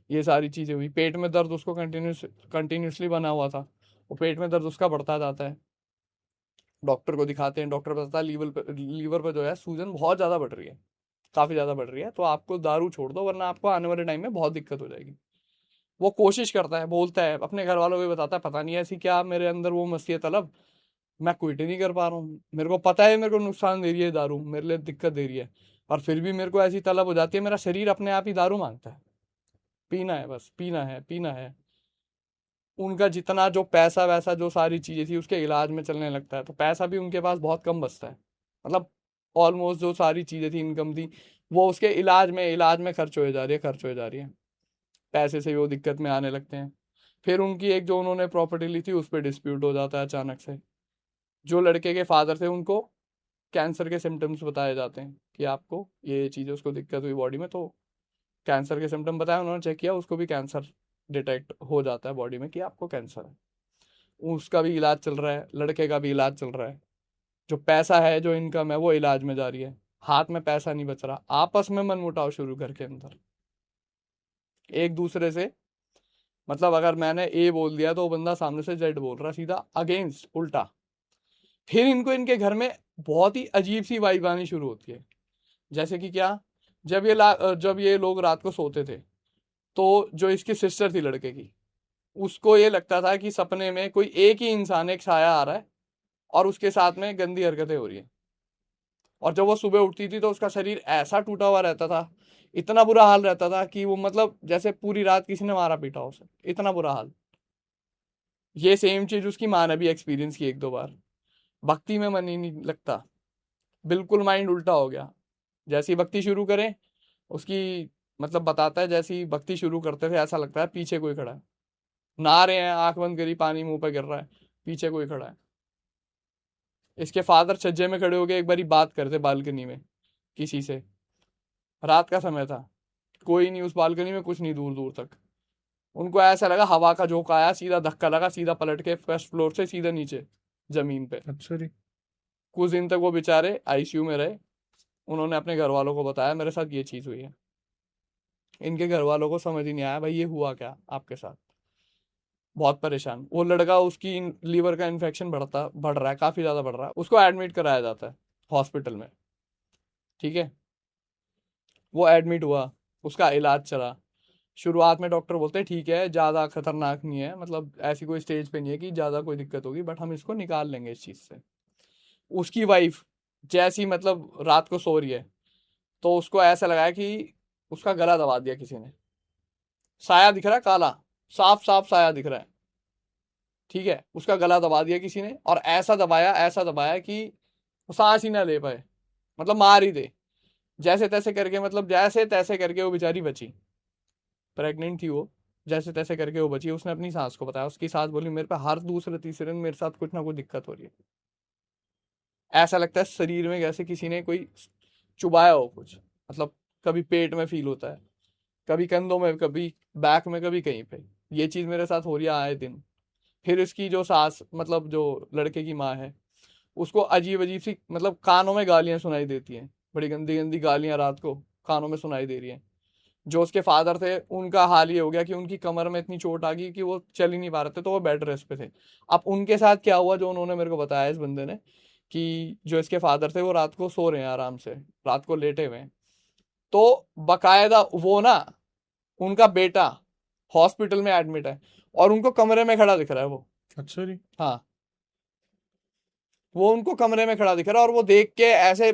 ये सारी चीज़ें हुई, पेट में दर्द उसको कंटिन्यूसली बना हुआ था, वो पेट में दर्द उसका बढ़ता जाता है। डॉक्टर को दिखाते हैं, डॉक्टर बताता है लीवर पर जो है सूजन बहुत ज़्यादा बढ़ रही है, काफ़ी ज़्यादा बढ़ रही है, तो आपको दारू छोड़ दो वरना आपको आने वाले टाइम में बहुत दिक्कत हो जाएगी। वो कोशिश करता है, बोलता है, अपने घर वालों को भी बताता है, पता नहीं ऐसी क्या मेरे अंदर वो मसी है तलब, मैं क्विट ही नहीं कर पा रहा हूँ, मेरे को पता है मेरे को नुकसान दे रही है दारू, मेरे लिए दिक्कत दे रही है, और फिर भी मेरे को ऐसी तलब हो जाती है, मेरा शरीर अपने आप ही दारू मांगता है, पीना है, बस पीना है, पीना है। उनका जितना जो पैसा वैसा जो सारी चीज़ें थी उसके इलाज में चलने लगता है, तो पैसा भी उनके पास बहुत कम बचता है। मतलब ऑलमोस्ट जो सारी चीज़ें थी, इनकम थी, वो उसके इलाज में खर्च हो जा रही है, खर्च हो जा रही है। पैसे से वो दिक्कत में आने लगते हैं। फिर उनकी एक जो उन्होंने प्रॉपर्टी ली थी उस पर डिस्प्यूट हो जाता है अचानक से। जो लड़के के फादर थे उनको कैंसर के सिम्टम्स बताए जाते हैं कि आपको ये चीज़ें, उसको दिक्कत हुई बॉडी में, तो कैंसर के सिम्टम बताया, उन्होंने चेक किया, उसको भी कैंसर डिटेक्ट हो जाता है बॉडी में कि आपको कैंसर है। उसका भी इलाज चल रहा है, लड़के का भी इलाज चल रहा है। जो पैसा है, जो इनकम है, वो इलाज में जा रही है, हाथ में पैसा नहीं बच रहा। आपस में मनमुटाव शुरू घर के अंदर, एक दूसरे से, मतलब अगर मैंने ए बोल दिया तो वो बंदा सामने से जेड बोल रहा, सीधा अगेंस्ट, उल्टा। फिर इनको इनके घर में बहुत ही अजीब सी वाइब आनी शुरू होती है। जैसे कि क्या, जब ये लोग रात को सोते थे तो जो इसकी सिस्टर थी लड़के की, उसको ये लगता था कि सपने में कोई एक ही इंसान, एक साया आ रहा है और उसके साथ में गंदी हरकतें हो रही है। और जब वो सुबह उठती थी तो उसका शरीर ऐसा टूटा हुआ रहता था, इतना बुरा हाल रहता था कि वो मतलब जैसे पूरी रात किसी ने मारा पीटा उसे, इतना बुरा हाल। ये सेम चीज उसकी माँ ने भी एक्सपीरियंस की एक दो बार। भक्ति में मन ही नहीं लगता, बिल्कुल माइंड उल्टा हो गया। जैसी भक्ति शुरू करें उसकी, मतलब बताता है, जैसी भक्ति शुरू करते थे ऐसा लगता है पीछे कोई खड़ा है, नहा रहे हैं, आंख बंद करी, पानी मुंह पे गिर रहा है, पीछे कोई खड़ा है। इसके फादर छज्जे में खड़े हो गए, एक बारी बात करते बालकनी में किसी से, रात का समय था, कोई नहीं उस बालकनी में, कुछ नहीं दूर दूर तक। उनको ऐसा लगा हवा का झोंका आया, सीधा धक्का लगा, सीधा पलट के फर्स्ट फ्लोर से सीधा नीचे जमीन पे। अच्छा जी। कुछ दिन तक वो बेचारे आईसीयू में रहे। उन्होंने अपने घर वालों को बताया मेरे साथ ये चीज हुई है। इनके घर वालों को समझ ही नहीं आया भाई ये हुआ क्या आपके साथ। बहुत परेशान। वो लड़का, उसकी लीवर का इन्फेक्शन बढ़ रहा है, काफी ज्यादा बढ़ रहा है, उसको एडमिट कराया जाता है हॉस्पिटल में। ठीक है, वो एडमिट हुआ, उसका इलाज चला। शुरुआत में डॉक्टर बोलते हैं ठीक है, ज़्यादा खतरनाक नहीं है, मतलब ऐसी कोई स्टेज पे नहीं है कि ज़्यादा कोई दिक्कत होगी, बट हम इसको निकाल लेंगे इस चीज़ से। उसकी वाइफ जैसी मतलब रात को सो रही है तो उसको ऐसा लगा कि उसका गला दबा दिया किसी ने। साया दिख रहा है काला, साफ साफ साया दिख रहा है, ठीक है, उसका गला दबा दिया किसी ने, और ऐसा दबाया कि वो सांस ही ना ले पाए, मतलब मार ही दे। जैसे तैसे करके, मतलब जैसे तैसे करके वो बेचारी बची। प्रेग्नेंट थी वो, जैसे तैसे करके वो बची। उसने अपनी सास को बताया, उसकी सास बोली मेरे पे हर दूसरे तीसरे दिन मेरे साथ कुछ ना कुछ दिक्कत हो रही है, ऐसा लगता है शरीर में जैसे किसी ने कोई चुबाया हो कुछ, मतलब कभी पेट में फील होता है, कभी कंधों में, कभी बैक में, कभी कहीं पे। ये चीज मेरे साथ हो रही है आए दिन। फिर इसकी जो सास, मतलब जो लड़के की माँ है, उसको अजीब अजीब सी, मतलब कानों में गालियां सुनाई देती हैं, बड़ी गंदी गंदी गालियां रात को कानों में सुनाई दे रही हैं। जो उसके फादर थे उनका हाल ये हो गया कि उनकी कमर में इतनी चोट आ गई कि वो चल ही नहीं पा रहे थे, तो वो बेड रेस्ट पे थे। अब उनके साथ क्या हुआ, जो उन्होंने मेरे को बताया इस बंदे ने, कि जो इसके फादर थे वो रात को सो रहे हैं आराम से, रात को लेटे हुए हैं, तो बकायदा वो ना, उनका बेटा हॉस्पिटल में एडमिट है और उनको कमरे में खड़ा दिख रहा है वो। अच्छा जी। हाँ, वो उनको कमरे में खड़ा दिख रहा है और वो देख के ऐसे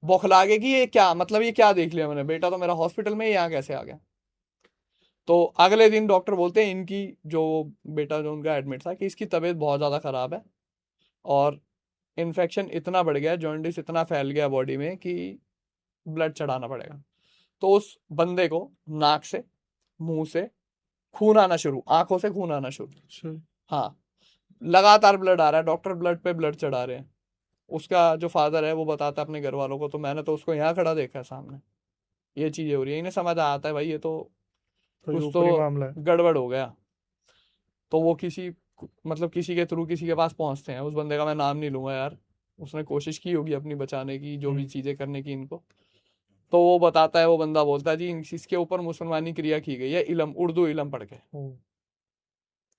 बौखला गए कि ये क्या, मतलब ये क्या देख लिया मैंने, बेटा तो मेरा हॉस्पिटल में, यहाँ कैसे आ गया। तो अगले दिन डॉक्टर बोलते हैं इनकी, जो बेटा जो उनका एडमिट था, कि इसकी तबीयत बहुत ज़्यादा ख़राब है और इन्फेक्शन इतना बढ़ गया, जॉन्डिस इतना फैल गया बॉडी में कि ब्लड चढ़ाना पड़ेगा। तो उस बंदे को नाक से, मुंह से खून आना शुरू, आंखों से खून आना शुरू। अच्छा। हाँ, लगातार ब्लड आ रहा है, डॉक्टर ब्लड पे ब्लड चढ़ा रहे हैं। उसका जो फादर है वो बताता है अपने घर वालों को, तो मैंने तो उसको यहाँ खड़ा देखा है सामने, ये चीज़ें हो रही है। इन्हें समझ आता है भाई ये तो तो ये कुछ ऊपरी तो मामला है। गड़बड़ हो गया। तो वो किसी, मतलब किसी के थ्रू किसी के पास पहुंचते हैं। उस बंदे का मैं नाम नहीं लूंगा यार, उसने कोशिश की होगी अपनी बचाने की, जो भी चीज़ें करने की इनको। तो वो बताता है, वो बंदा बोलता है जी इसके ऊपर मुसलमानी क्रिया की गई है, इलम, उर्दू इलम पढ़ के, ओ।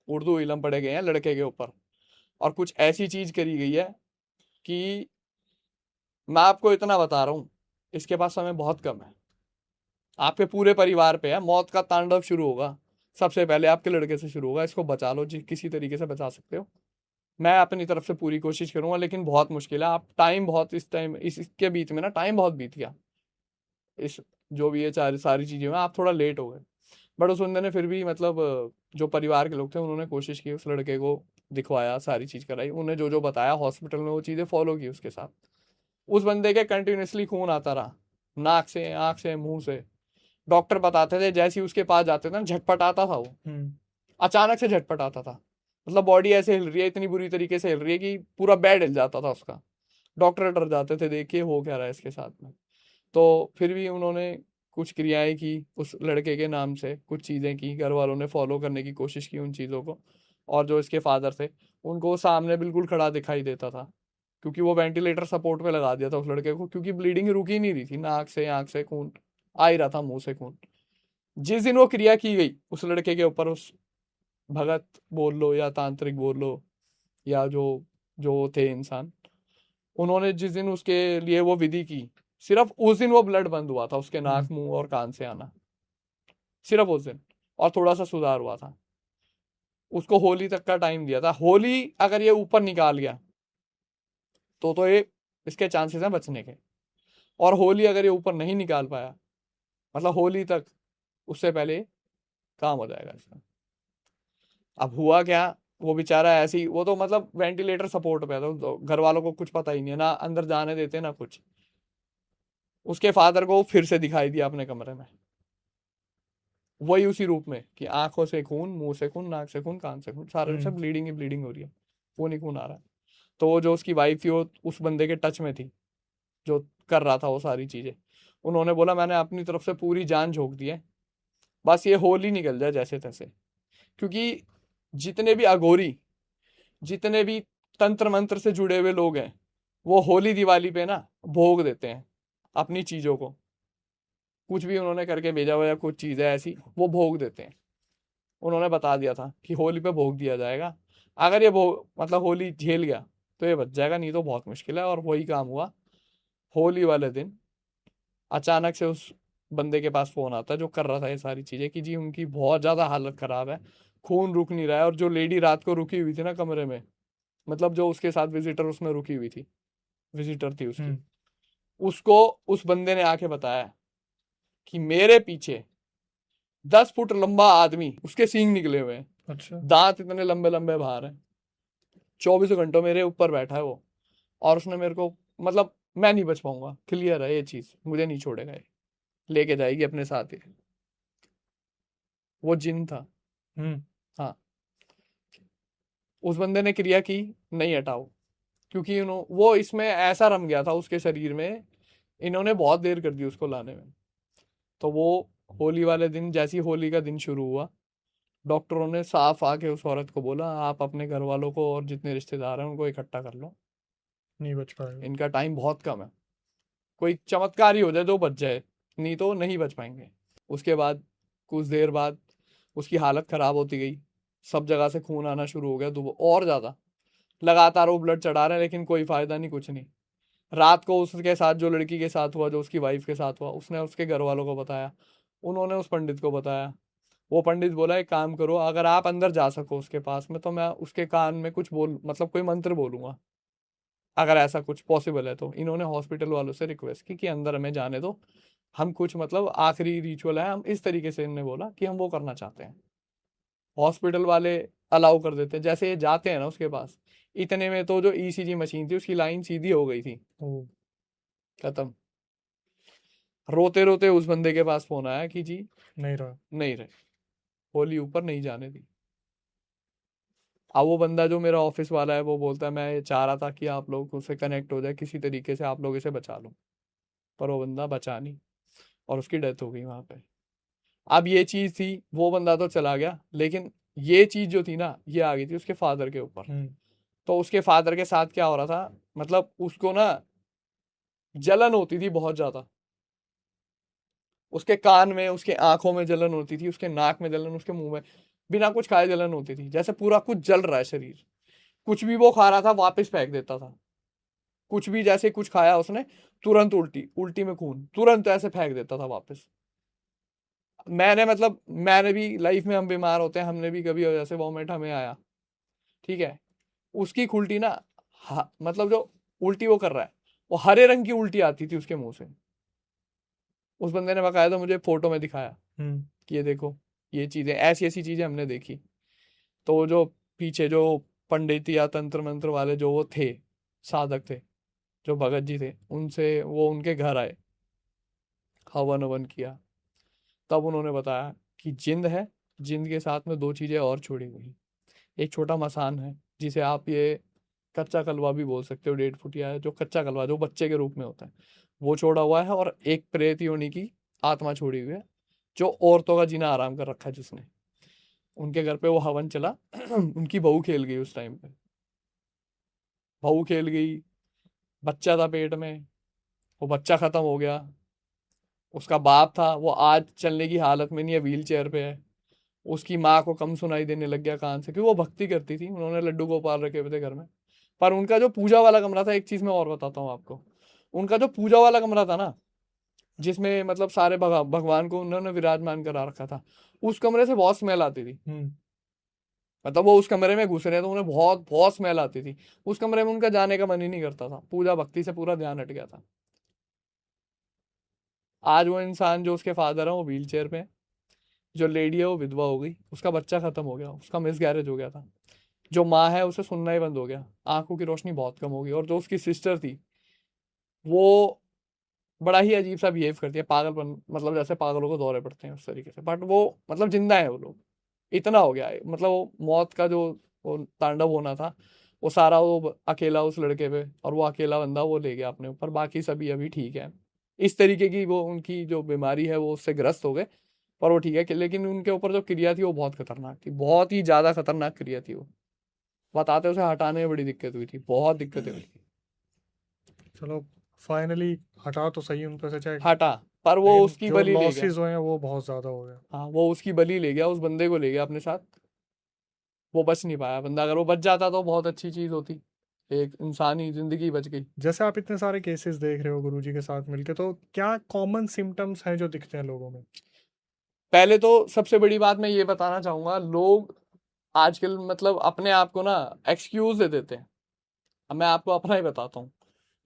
उर्दू इलम पढ़े गए हैं लड़के के ऊपर, और कुछ ऐसी चीज करी गई है कि मैं आपको इतना बता रहा हूँ, इसके पास समय बहुत कम है, आपके पूरे परिवार पे है, मौत का तांडव शुरू होगा, सबसे पहले आपके लड़के से शुरू होगा। इसको बचा लो जी, किसी तरीके से बचा सकते हो, मैं अपनी तरफ से पूरी कोशिश करूंगा, लेकिन बहुत मुश्किल है। आप टाइम बहुत, इस टाइम इसके बीच में ना टाइम बहुत बीत गया, इस जो भी ये सारी चीजें में आप थोड़ा लेट हो गए। बट उस बंदे ने फिर भी, मतलब जो परिवार के लोग थे उन्होंने कोशिश की, उस लड़के को दिखवाया, सारी चीज कराई, उन्हें जो जो बताया हॉस्पिटल में वो चीजें फॉलो की उसके साथ। उस बंदे के कंटिन्यूसली खून आता रहा, नाक से, आंख से, मुंह से। डॉक्टर बताते थे जैसे ही उसके पास जाते थे ना झटपट आता था वो, अचानक से झटपट आता था, मतलब बॉडी ऐसे हिल रही है, इतनी बुरी तरीके से हिल रही है कि पूरा बेड हिल जाता था उसका। डॉक्टर डर जाते थे देख के हो क्या रहा है इसके साथ में। तो फिर भी उन्होंने कुछ क्रियाएं की उस लड़के के नाम से, कुछ चीज़ें की, घर वालों ने फॉलो करने की कोशिश की उन चीज़ों को। और जो इसके फादर थे उनको वो सामने बिल्कुल खड़ा दिखाई देता था, क्योंकि वो वेंटिलेटर सपोर्ट पे लगा दिया था उस लड़के को, क्योंकि ब्लीडिंग रुक ही नहीं रही थी, नाक से आंख से खून आ ही रहा था, मुंह से खून। जिस दिन वो क्रिया की गई उस लड़के के ऊपर, उस भगत बोल लो या तांत्रिक बोल लो या जो जो थे इंसान, उन्होंने जिस दिन उसके लिए वो विधि की, सिर्फ उस दिन वो ब्लड बंद हुआ था उसके नाक, मुंह और कान से आना, सिर्फ उस दिन। और थोड़ा सा सुधार हुआ था। उसको होली तक का टाइम दिया था। होली अगर ये ऊपर निकाल गया तो ये इसके चांसेस हैं बचने के। और होली अगर ये ऊपर नहीं निकाल पाया, मतलब होली तक, उससे पहले काम हो जाएगा इसका। अब हुआ क्या, वो बेचारा ऐसे ही, वो तो मतलब वेंटिलेटर सपोर्ट पे था, तो घर वालों को कुछ पता ही नहीं है, ना अंदर जाने देते ना कुछ। उसके फादर को फिर से दिखाई दिया अपने कमरे में, वही उसी रूप में कि आंखों से खून, मुंह से खून, नाक से खून, कान से खून, सारे से ब्लीडिंग ही ब्लीडिंग हो रही है, खून ही खून आ रहा है। तो वो जो उसकी वाइफ थी वो उस बंदे के टच में थी जो कर रहा था वो सारी चीजें। उन्होंने बोला मैंने अपनी तरफ से पूरी जान झोंक दी है, बस ये होली निकल जाए जैसे तैसे। क्योंकि जितने भी अघोरी, जितने भी तंत्र मंत्र से जुड़े हुए लोग हैं, वो होली दिवाली पे ना भोग देते हैं अपनी चीजों को। कुछ भी उन्होंने करके भेजा हुआ या कुछ चीज है ऐसी, वो भोग देते हैं। उन्होंने बता दिया था कि होली पे भोग दिया जाएगा। अगर ये भोग मतलब होली झेल गया तो ये बच जाएगा, नहीं तो बहुत मुश्किल है। और वही काम हुआ। होली वाले दिन अचानक से उस बंदे के पास फोन आता है जो कर रहा था ये सारी चीजें, कि जी उनकी बहुत ज्यादा हालत खराब है, खून रुक नहीं रहा है। और जो लेडी रात को रुकी हुई थी ना कमरे में, मतलब जो उसके साथ विजिटर उसमें रुकी हुई थी, विजिटर थी उसकी, उसको उस बंदे ने आके बताया कि मेरे पीछे 10 फुट लंबा आदमी, उसके सींग निकले हुए हैं, अच्छा। दांत इतने लंबे लंबे बाहर हैं, 24 घंटों मेरे ऊपर बैठा है वो। और उसने मेरे को, मतलब मैं नहीं बच पाऊंगा, क्लियर है ये चीज, मुझे नहीं छोड़ेगा ये, लेके जाएगी अपने साथ ही। वो जिन था। हाँ। उस बंदे ने क्रिया की, नहीं हटाओ, क्योंकि वो इसमें ऐसा रम गया था उसके शरीर में, इन्होंने बहुत देर कर दी उसको लाने में। तो वो होली वाले दिन, जैसी होली का दिन शुरू हुआ, डॉक्टरों ने साफ आके उस औरत को बोला आप अपने घर वालों को और जितने रिश्तेदार हैं उनको इकट्ठा कर लो, नहीं बच पाएगा। इनका टाइम बहुत कम है, कोई चमत्कार ही हो जाए तो बच जाए, नहीं तो नहीं बच पाएंगे। उसके बाद कुछ देर बाद उसकी हालत खराब होती गई, सब जगह से खून आना शुरू हो गया और ज्यादा। लगातार वो ब्लड चढ़ा रहे हैं लेकिन कोई फायदा नहीं, कुछ नहीं। रात को उसके साथ जो लड़की के साथ हुआ, जो उसकी वाइफ के साथ हुआ, उसने उसके घर वालों को बताया, उन्होंने उस पंडित को बताया। वो पंडित बोला एक काम करो, अगर आप अंदर जा सको उसके पास में तो मैं उसके कान में कुछ बोल, मतलब कोई मंत्र बोलूंगा, अगर ऐसा कुछ पॉसिबल है तो। इन्होंने हॉस्पिटल वालों से रिक्वेस्ट की कि अंदर हमें जाने दो, हम कुछ मतलब आखिरी रिचुअल है, हम इस तरीके से, इन्होंने बोला कि हम वो करना चाहते हैं। हॉस्पिटल वाले अलाउ कर देते हैं। जैसे ये जाते हैं ना उसके पास, इतने में तो जो ईसीजी मशीन थी उसकी लाइन सीधी हो गई थी, खत्म। रोते रोते उस बंदे के पास फोन आया कि जी नहीं रहा। नहीं रहे, होली ऊपर नहीं जाने दी। अब वो बंदा जो मेरा ऑफिस वाला है वो बोलता है मैं चाह रहा था कि आप लोग उससे कनेक्ट हो जाए किसी तरीके से, आप लोग इसे बचा लो, पर वो बंदा बचा नहीं और उसकी डेथ हो गई वहां पे। अब ये चीज थी, वो बंदा तो चला गया, लेकिन ये चीज जो थी ना ये आ गई थी उसके फादर के ऊपर। तो उसके फादर के साथ क्या हो रहा था, मतलब उसको ना जलन होती थी बहुत ज्यादा, उसके कान में, उसके आंखों में जलन होती थी, उसके नाक में जलन, उसके मुंह में बिना कुछ खाए जलन होती थी, जैसे पूरा कुछ जल रहा है शरीर। कुछ भी वो खा रहा था वापस फेंक देता था, कुछ भी, जैसे कुछ खाया उसने तुरंत उल्टी, उल्टी में खून, तुरंत ऐसे फेंक देता था वापस। मैंने भी लाइफ में, हम बीमार होते हैं, हमने भी कभी जैसे वॉमिट हमें आया, ठीक है, उसकी उल्टी ना, मतलब जो उल्टी वो कर रहा है, वो हरे रंग की उल्टी आती थी उसके मुंह से। उस बंदे ने बकायदा मुझे फोटो में दिखाया कि ये देखो, ये चीजें, ऐसी ऐसी चीजें हमने देखी। तो जो पीछे जो पंडित या तंत्र मंत्र वाले जो वो थे, साधक थे, जो भगत जी थे, उनसे वो उनके घर आए, हवन ववन किया, तब उन्होंने बताया कि जिंद है, जिनके साथ में 2 चीज़ें और छोड़ी हुई हैं। एक छोटा मसान है, जिसे आप ये कच्चा कलवा भी बोल सकते हो, 1.5 फुटिया, जो कच्चा कलवा जो बच्चे के रूप में होता है, वो छोड़ा हुआ है। और एक प्रेत योनि की आत्मा छोड़ी हुई है, जो औरतों का जीना आराम कर रखा है जिसने। उनके घर पे वो हवन चला उनकी बहू खेल गई उस टाइम पे, बहू खेल गई, बच्चा था पेट में, वो बच्चा खत्म हो गया। उसका बाप था, वो आज चलने की हालत में नहीं है, व्हील चेयर पे है। उसकी माँ को कम सुनाई देने लग गया कान से, क्योंकि वो भक्ति करती थी, उन्होंने लड्डू गोपाल रखे हुए थे घर में। पर उनका जो पूजा वाला कमरा था, एक चीज मैं और बताता हूँ आपको, उनका जो पूजा वाला कमरा था ना, जिसमें मतलब सारे भगवान को उन्होंने विराजमान करा रखा था, उस कमरे से बहुत स्मेल आती थी। मतलब वो उस कमरे में घुस रहे तो उन्हें बहुत बहुत स्मेल आती थी। उस कमरे में उनका जाने का मन ही नहीं करता था, पूजा भक्ति से पूरा ध्यान हट गया था। आज वो इंसान जो उसके फादर है वो व्हील चेयर पे है, जो लेडी है वो विधवा हो गई, उसका बच्चा खत्म हो गया, उसका मिस गैरेज हो गया था। जो माँ है उसे सुनना ही बंद हो गया, आंखों की रोशनी बहुत कम हो गई। और जो उसकी सिस्टर थी, वो बड़ा ही अजीब सा बिहेव करती है, पागलपन, मतलब जैसे पागलों को दौरे पड़ते हैं उस तरीके से। बट वो मतलब जिंदा है वो लोग, इतना हो गया है। मतलब वो मौत का जो वो तांडव होना था, वो सारा वो अकेला उस लड़के पे, और वो अकेला बंदा वो ले गया अपने ऊपर। बाकी सभी अभी ठीक है। इस तरीके की वो उनकी जो बीमारी है वो उससे ग्रस्त हो गए, पर वो ठीक है। लेकिन उनके ऊपर जो क्रिया थी वो बहुत खतरनाक थी, बहुत ही ज्यादा खतरनाक क्रिया थी वो। बताते उसे हटाने में बड़ी दिक्कत हुई थी, बहुत दिक्कतें हुई थी। चलो, फाइनली हटा तो सही उन पे से, चाहे, हटा, पर वो लेकिन उसकी जो बलि ले गया। लॉसेस हुए हैं वो बहुत ज़्यादा हो गए। हाँ, वो उसकी बलि ले गया, उस बंदे को ले गया अपने साथ। वो बच नहीं पाया बंदा, अगर वो बच जाता तो बहुत अच्छी चीज होती, एक इंसानी जिंदगी बच गई। जैसे आप इतने सारे केसेस देख रहे हो गुरुजी के साथ मिलके, तो क्या कॉमन सिम्टम्स हैं जो दिखते हैं लोगों में? पहले तो सबसे बड़ी बात मैं ये बताना चाहूंगा, लोग आजकल मतलब अपने आप को ना एक्सक्यूज दे देते हैं। अब मैं आपको अपना ही बताता हूँ।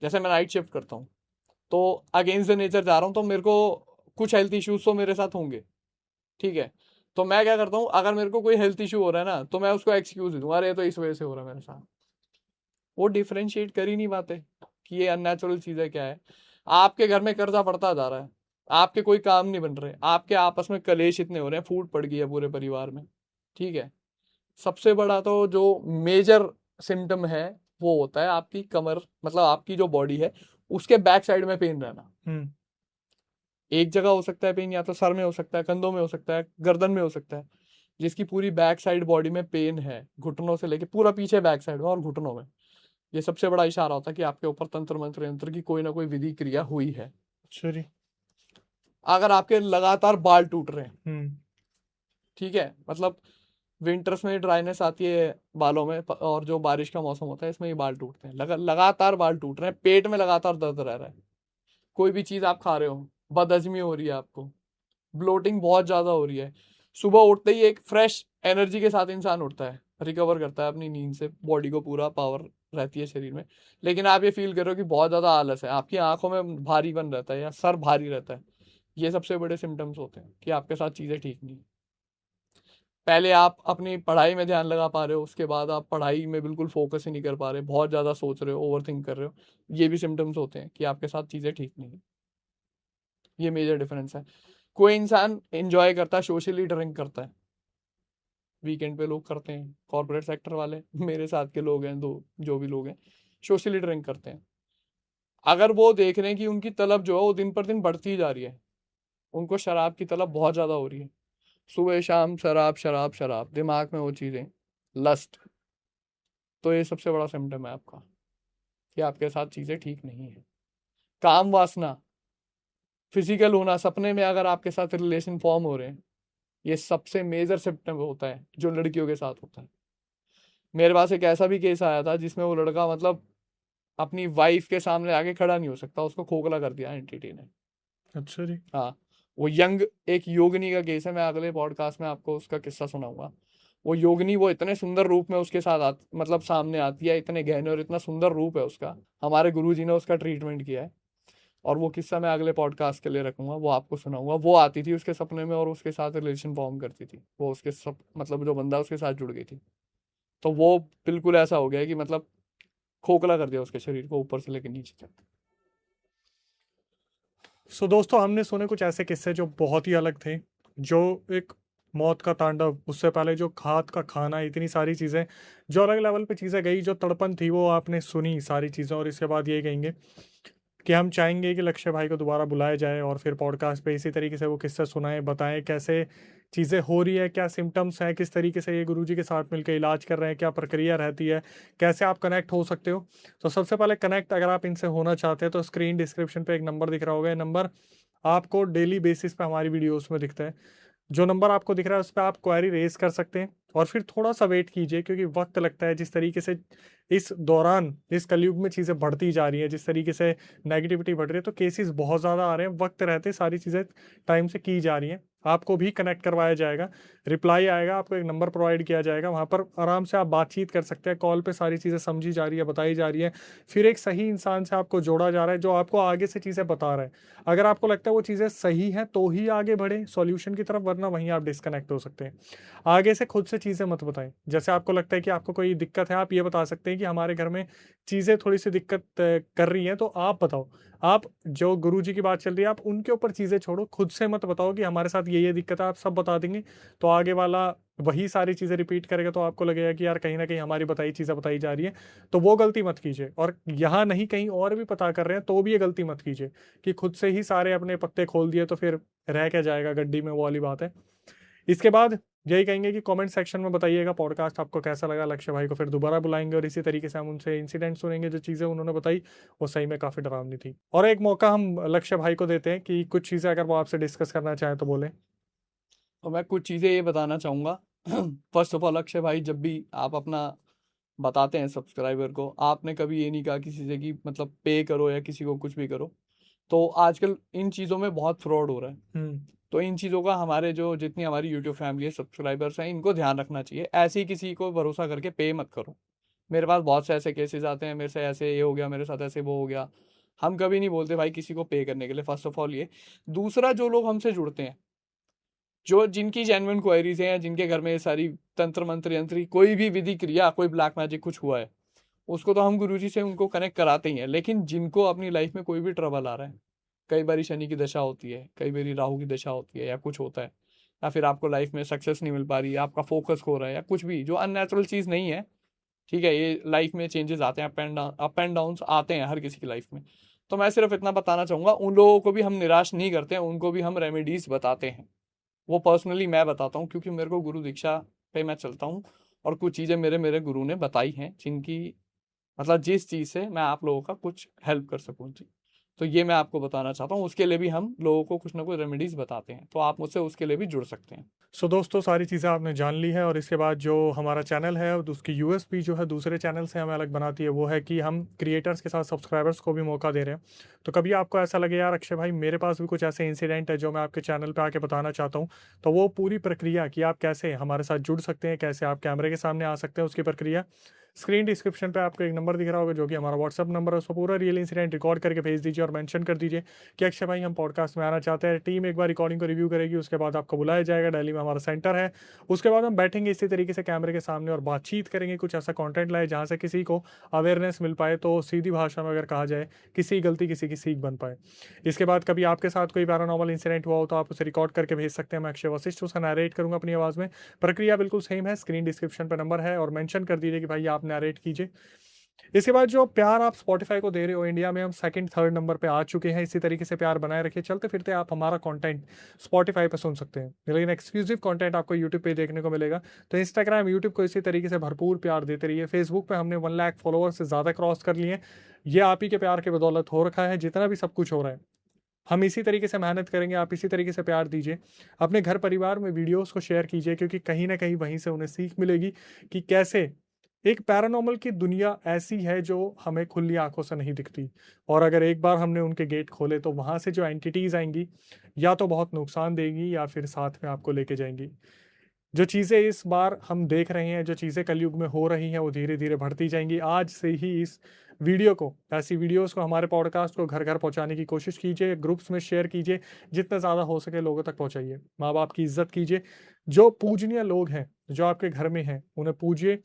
जैसे मैं नाइट शिफ्ट करता हूँ, तो अगेंस्ट द नेचर जा रहा हूँ, तो मेरे को कुछ हेल्थ इश्यूज तो मेरे साथ होंगे, ठीक है। तो मैं क्या करता हूँ, अगर मेरे को कोई हेल्थ इशू हो रहा है ना, तो मैं उसको एक्सक्यूज दे दूंगा, अरे ये तो इस वजह से हो रहा है मेरे साथ। वो डिफरेंशिएट कर ही नहीं पाते कि ये अननेचुरल चीज़ है क्या है। आपके घर में कर्जा पड़ता जा रहा है, आपके कोई काम नहीं बन रहे, आपके आपस में कलेश इतने हो रहे हैं, फूट पड़ गई है पूरे परिवार में, ठीक है। सबसे बड़ा तो जो मेजर सिम्टम है, वो होता है आपकी कमर, मतलब आपकी जो बॉडी है उसके बैक साइड में पेन रहना। हम्म। एक जगह हो सकता है पेन, या तो सर में हो सकता है, कंधों में हो सकता है, गर्दन में हो सकता है। जिसकी पूरी बैक साइड बॉडी में पेन है, घुटनों से लेके पूरा पीछे बैक साइड में और घुटनों में, ये सबसे बड़ा इशारा होता है कि आपके ऊपर तंत्र मंत्र यंत्र की कोई ना कोई विधि क्रिया हुई है। अच्छा जी। अगर आपके लगातार बाल टूट रहे हैं, हम्म। ठीक है, मतलब विंटर्स में ड्राइनेस आती है बालों में, और जो बारिश का मौसम होता है इसमें ये बाल टूटते हैं, लगातार बाल टूट रहे हैं, पेट में लगातार दर्द रह रहा है, कोई भी चीज आप खा रहे हो, बदहजमी हो रही है आपको, ब्लोटिंग बहुत ज्यादा हो रही है। सुबह उठते ही एक फ्रेश एनर्जी के साथ इंसान उठता है, रिकवर करता है अपनी नींद से, बॉडी को पूरा पावर रहती है शरीर में। लेकिन आप ये फील करो कि बहुत ज्यादा आलस है, आपकी आंखों में भारीपन रहता है या सर भारी रहता है, ये सबसे बड़े सिम्टम्स होते हैं कि आपके साथ चीजें ठीक नहीं। पहले आप अपनी पढ़ाई में ध्यान लगा पा रहे हो, उसके बाद आप पढ़ाई में बिल्कुल फोकस ही नहीं कर पा रहे, बहुत ज्यादा सोच रहे हो, ओवर थिंक कर रहे हो, ये भी सिम्टम्स होते हैं कि आपके साथ चीजें ठीक नहीं है। ये मेजर डिफरेंस है। कोई इंसान एंजॉय करता है, सोशली ड्रिंक करता है, वीकेंड पे लोग करते हैं, कॉर्पोरेट सेक्टर वाले मेरे साथ के लोग हैं, दो जो भी लोग हैं सोशली ड्रिंक करते हैं। अगर वो देख रहे हैं कि उनकी तलब जो है वो दिन पर दिन बढ़ती जा रही है, उनको शराब की तलब बहुत ज्यादा हो रही है, सुबह शाम शराब शराब शराब, दिमाग में वो चीजें, लस्ट, तो ये सबसे बड़ा सिम्टम है आपका कि आपके साथ चीजें ठीक नहीं है। काम वासना, फिजिकल होना, सपने में अगर आपके साथ रिलेशन फॉर्म हो रहे हैं, ये सबसे मेजर सिम्टम होता है जो लड़कियों के साथ होता है। मेरे पास एक ऐसा भी केस आया था जिसमें वो लड़का मतलब अपनी वाइफ के सामने आके खड़ा नहीं हो सकता, उसको खोखला कर दिया एंटिटी ने। अच्छा जी। हाँ, वो यंग एक योगिनी का केस है, मैं अगले पॉडकास्ट में आपको उसका किस्सा सुनाऊंगा। वो योगिनी, वो इतने सुंदर रूप में उसके साथ मतलब सामने आती है, इतने गहने और इतना सुंदर रूप है उसका, हमारे गुरुजी ने उसका ट्रीटमेंट किया है। और वो किस्सा मैं अगले पॉडकास्ट के लिए रखूंगा, वो आपको सुनाऊंगा। वो आती थी उसके सपने में और उसके साथ रिलेशन फॉर्म करती थी, वो उसके सब मतलब जो बंदा उसके साथ जुड़ गई थी। तो वो बिल्कुल ऐसा हो गया कि मतलब खोखला कर दिया उसके शरीर को ऊपर से लेकर नीचे तक। सो दोस्तों, हमने सुने कुछ ऐसे किस्से जो बहुत ही अलग थे, जो एक मौत का तांडव, उससे पहले जो घात का खाना, इतनी सारी चीज़ें जो अलग लेवल पे चीज़ें गई, जो तड़पन थी वो आपने सुनी सारी चीज़ें। और इसके बाद ये कहेंगे कि हम चाहेंगे कि लक्ष्य भाई को दोबारा बुलाया जाए और फिर पॉडकास्ट पे इसी तरीके से वो किस्से सुनाएं, बताएं कैसे चीज़ें हो रही है, क्या सिम्टम्स हैं, किस तरीके से ये गुरुजी के साथ मिलकर इलाज कर रहे हैं, क्या प्रक्रिया रहती है, कैसे आप कनेक्ट हो सकते हो। तो सबसे पहले कनेक्ट अगर आप इनसे होना चाहते हैं तो स्क्रीन डिस्क्रिप्शन पे एक नंबर दिख रहा होगा। ये नंबर आपको डेली बेसिस पे हमारी वीडियोस में दिखता है। जो नंबर आपको दिख रहा है उस पर आप क्वेरी रेज कर सकते हैं और फिर थोड़ा सा वेट कीजिए, क्योंकि वक्त लगता है। जिस तरीके से इस दौरान इस कलयुग में चीज़ें बढ़ती जा रही हैं, जिस तरीके से नेगेटिविटी बढ़ रही है, तो केसेस बहुत ज़्यादा आ रहे हैं। वक्त रहते सारी चीज़ें टाइम से की जा रही हैं। आपको भी कनेक्ट करवाया जाएगा, रिप्लाई आएगा, आपको एक नंबर प्रोवाइड किया जाएगा, वहाँ पर आराम से आप बातचीत कर सकते हैं। कॉल पे सारी चीज़ें समझी जा रही है, बताई जा रही है। फिर एक सही इंसान से आपको जोड़ा जा रहा है जो आपको आगे से चीज़ें बता रहा है। अगर आपको लगता है वो चीज़ें सही हैं तो ही आगे बढ़ें सॉल्यूशन की तरफ, वरना वहीं आप डिस्कनेक्ट हो सकते हैं। आगे से खुद से चीज़ें मत बताएं। जैसे आपको लगता है कि आपको कोई दिक्कत है, आप ये बता सकते हैं कि हमारे घर में चीज़ें थोड़ी सी दिक्कत कर रही हैं, तो आप बताओ। आप जो गुरुजी की बात चल रही है आप उनके ऊपर चीज़ें छोड़ो, खुद से मत बताओ कि हमारे साथ ये दिक्कत है। आप सब बता देंगे तो आगे वाला वही सारी चीज़ें रिपीट करेगा, तो आपको लगेगा कि यार कहीं ना कहीं हमारी बताई चीज़ें बताई जा रही है। तो वो गलती मत कीजिए। और यहाँ नहीं कहीं और भी पता कर रहे हैं तो भी ये गलती मत कीजिए कि खुद से ही सारे अपने पत्ते खोल दिए तो फिर रह क्या जाएगा गड्डी में, वो वाली बात है। इसके बाद यही कहेंगे कि कमेंट सेक्शन में बताइएगा पॉडकास्ट आपको कैसा लगा। लक्ष्य भाई को फिर दोबारा बुलाएंगे और इसी तरीके से हम उनसे इंसिडेंट सुनेंगे। जो चीज़ें उन्होंने बताई वो सही में काफ़ी डरावनी थी। और एक मौका हम लक्ष्य भाई को देते हैं कि कुछ चीज़ें अगर वो आपसे डिस्कस करना चाहें तो बोलें। और मैं कुछ चीज़ें ये बताना चाहूँगा। फर्स्ट ऑफ ऑल अक्षय भाई, जब भी आप अपना बताते हैं सब्सक्राइबर को, आपने कभी ये नहीं कहा किसी से कि मतलब पे करो या किसी को कुछ भी करो। तो आजकल इन चीज़ों में बहुत फ्रॉड हो रहा है। तो इन चीज़ों का हमारे जो जितनी हमारी यूट्यूब फैमिली है, सब्सक्राइबर्स हैं, इनको ध्यान रखना चाहिए। ऐसे ही किसी को भरोसा करके पे मत करो। मेरे पास बहुत से ऐसे केसेस आते हैं, मेरे से ऐसे ये हो गया, मेरे साथ ऐसे वो हो गया। हम कभी नहीं बोलते भाई किसी को पे करने के लिए, फर्स्ट ऑफ ऑल ये। दूसरा, जो लोग हमसे जुड़ते हैं, जो जिनकी जेन्युइन क्वेरीज हैं, जिनके घर में ये सारी तंत्र मंत्र यंत्री कोई भी विधि क्रिया, कोई ब्लैक मैजिक कुछ हुआ है, उसको तो हम गुरुजी से उनको कनेक्ट कराते ही हैं। लेकिन जिनको अपनी लाइफ में कोई भी ट्रबल आ रहा है, कई बारी शनि की दशा होती है, कई बारी राहु की दशा होती है, या कुछ होता है, या फिर आपको लाइफ में सक्सेस नहीं मिल पा रही है, आपका फोकस खो रहा है, या कुछ भी जो अननेचुरल चीज़ नहीं है, ठीक है, ये लाइफ में चेंजेस आते हैं, अप एंड डाउन आते हैं हर किसी की लाइफ में। तो मैं सिर्फ इतना बताना चाहूँगा, उन लोगों को भी हम निराश नहीं करते हैं, उनको भी हम रेमेडीज बताते हैं। वो पर्सनली मैं बताता हूँ, क्योंकि मेरे को गुरु दीक्षा पे मैं चलता हूँ, और कुछ चीज़ें मेरे मेरे गुरु ने बताई हैं, जिनकी मतलब जिस चीज़ से मैं आप लोगों का कुछ हेल्प कर सकूँ जी। तो ये मैं आपको बताना चाहता हूँ। उसके लिए भी हम लोगों को कुछ ना कुछ रेमेडीज बताते हैं, तो आप मुझसे उसके लिए भी जुड़ सकते हैं। सो दोस्तों, सारी चीज़ें आपने जान ली है। और इसके बाद जो हमारा चैनल है उसकी यूएसपी जो है दूसरे चैनल से हमें अलग बनाती है, वो है कि हम क्रिएटर्स के साथ सब्सक्राइबर्स को भी मौका दे रहे हैं। तो कभी आपको ऐसा लगे यार अक्षय भाई मेरे पास भी कुछ ऐसे इंसिडेंट है जो मैं आपके चैनल पे आके बताना चाहता हूँ, तो वो पूरी प्रक्रिया कि आप कैसे हमारे साथ जुड़ सकते हैं, कैसे आप कैमरे के सामने आ सकते हैं, उसकी प्रक्रिया स्क्रीन डिस्क्रिप्शन पे आपको एक नंबर दिख रहा होगा जो कि हमारा व्हाट्सअप नंबर है। उसको पूरा रियल इंसिडेंट रिकॉर्ड करके भेज दीजिए और मेंशन कर दीजिए कि अक्षय भाई हम पॉडकास्ट में आना चाहते हैं। टीम एक बार रिकॉर्डिंग को रिव्यू करेगी, उसके बाद आपको बुलाया जाएगा। दिल्ली में हमारा सेंटर है। उसके बाद हम बैठेंगे इसी तरीके से कैमरे के सामने और बातचीत करेंगे, कुछ ऐसा कंटेंट लाए जहाँ से किसी को अवेयरनेस मिल पाए, तो सीधी भाषा में अगर कहा जाए किसी गलती किसी की सीख बन पाए। इसके बाद कभी आपके साथ कोई पैरानॉर्मल इंसिडेंट हुआ हो तो आप उसे रिकॉर्ड करके भेज सकते हैं। मैं अक्षय वशिष्ठ उसका नरेट करूंगा अपनी आवाज़ में। प्रक्रिया बिल्कुल सेम है, स्क्रीन डिस्क्रिप्शन पर नंबर है और मेंशन कर दीजिए कि भाई आप नरेट कीजिए। इसके बाद जो प्यार आप स्पॉटिफाई को दे रहे हो, इंडिया में हम सेकंड थर्ड नंबर पे आ चुके हैं। इसी तरीके से प्यार बनाए रखिए, चलते फिरते आप हमारा कंटेंट स्पॉटिफाई पे सुन सकते हैं, लेकिन एक्सक्लूसिव कंटेंट आपको यूट्यूब पे देखने को मिलेगा। तो इंस्टाग्राम यूट्यूब को इसी तरीके से भरपूर प्यार देते रहिए। फेसबुक पे हमने 1 लाख फॉलोअर से ज़्यादा क्रॉस कर लिए। ये आप ही के प्यार के बदौलत हो रखा है। जितना भी सब कुछ हो रहा है हम इसी तरीके से मेहनत करेंगे, आप इसी तरीके से प्यार दीजिए। अपने घर परिवार में वीडियोस को शेयर कीजिए, क्योंकि कहीं ना कहीं वहीं से उन्हें सीख मिलेगी कि कैसे एक पैरानॉर्मल की दुनिया ऐसी है जो हमें खुली आंखों से नहीं दिखती। और अगर एक बार हमने उनके गेट खोले तो वहाँ से जो एंटिटीज़ आएंगी या तो बहुत नुकसान देंगी या फिर साथ में आपको लेके जाएंगी। जो चीज़ें इस बार हम देख रहे हैं, जो चीज़ें कलयुग में हो रही हैं, वो धीरे धीरे बढ़ती जाएंगी। आज से ही इस वीडियो को, ऐसी वीडियोस को, हमारे पॉडकास्ट को घर घर पहुंचाने की कोशिश कीजिए, ग्रुप्स में शेयर कीजिए, जितना ज़्यादा हो सके लोगों तक पहुंचाइए। माँ बाप की इज्जत कीजिए, जो पूजनीय लोग हैं जो आपके घर में हैं उन्हें पूजिए।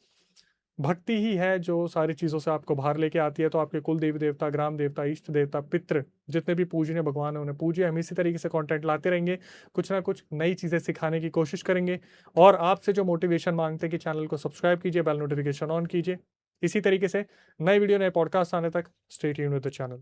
भक्ति ही है जो सारी चीज़ों से आपको बाहर लेके आती है। तो आपके कुल देवी देवता, ग्राम देवता, इष्ट देवता, पितृ जितने भी पूजनीय भगवान है उन्हें पूजिए। हम इसी तरीके से कंटेंट लाते रहेंगे, कुछ ना कुछ नई चीज़ें सिखाने की कोशिश करेंगे और आपसे जो मोटिवेशन मांगते हैं कि चैनल को सब्सक्राइब कीजिए, बेल नोटिफिकेशन ऑन कीजिए। इसी तरीके से नए वीडियो, नए पॉडकास्ट आने तक stay tuned with the channel.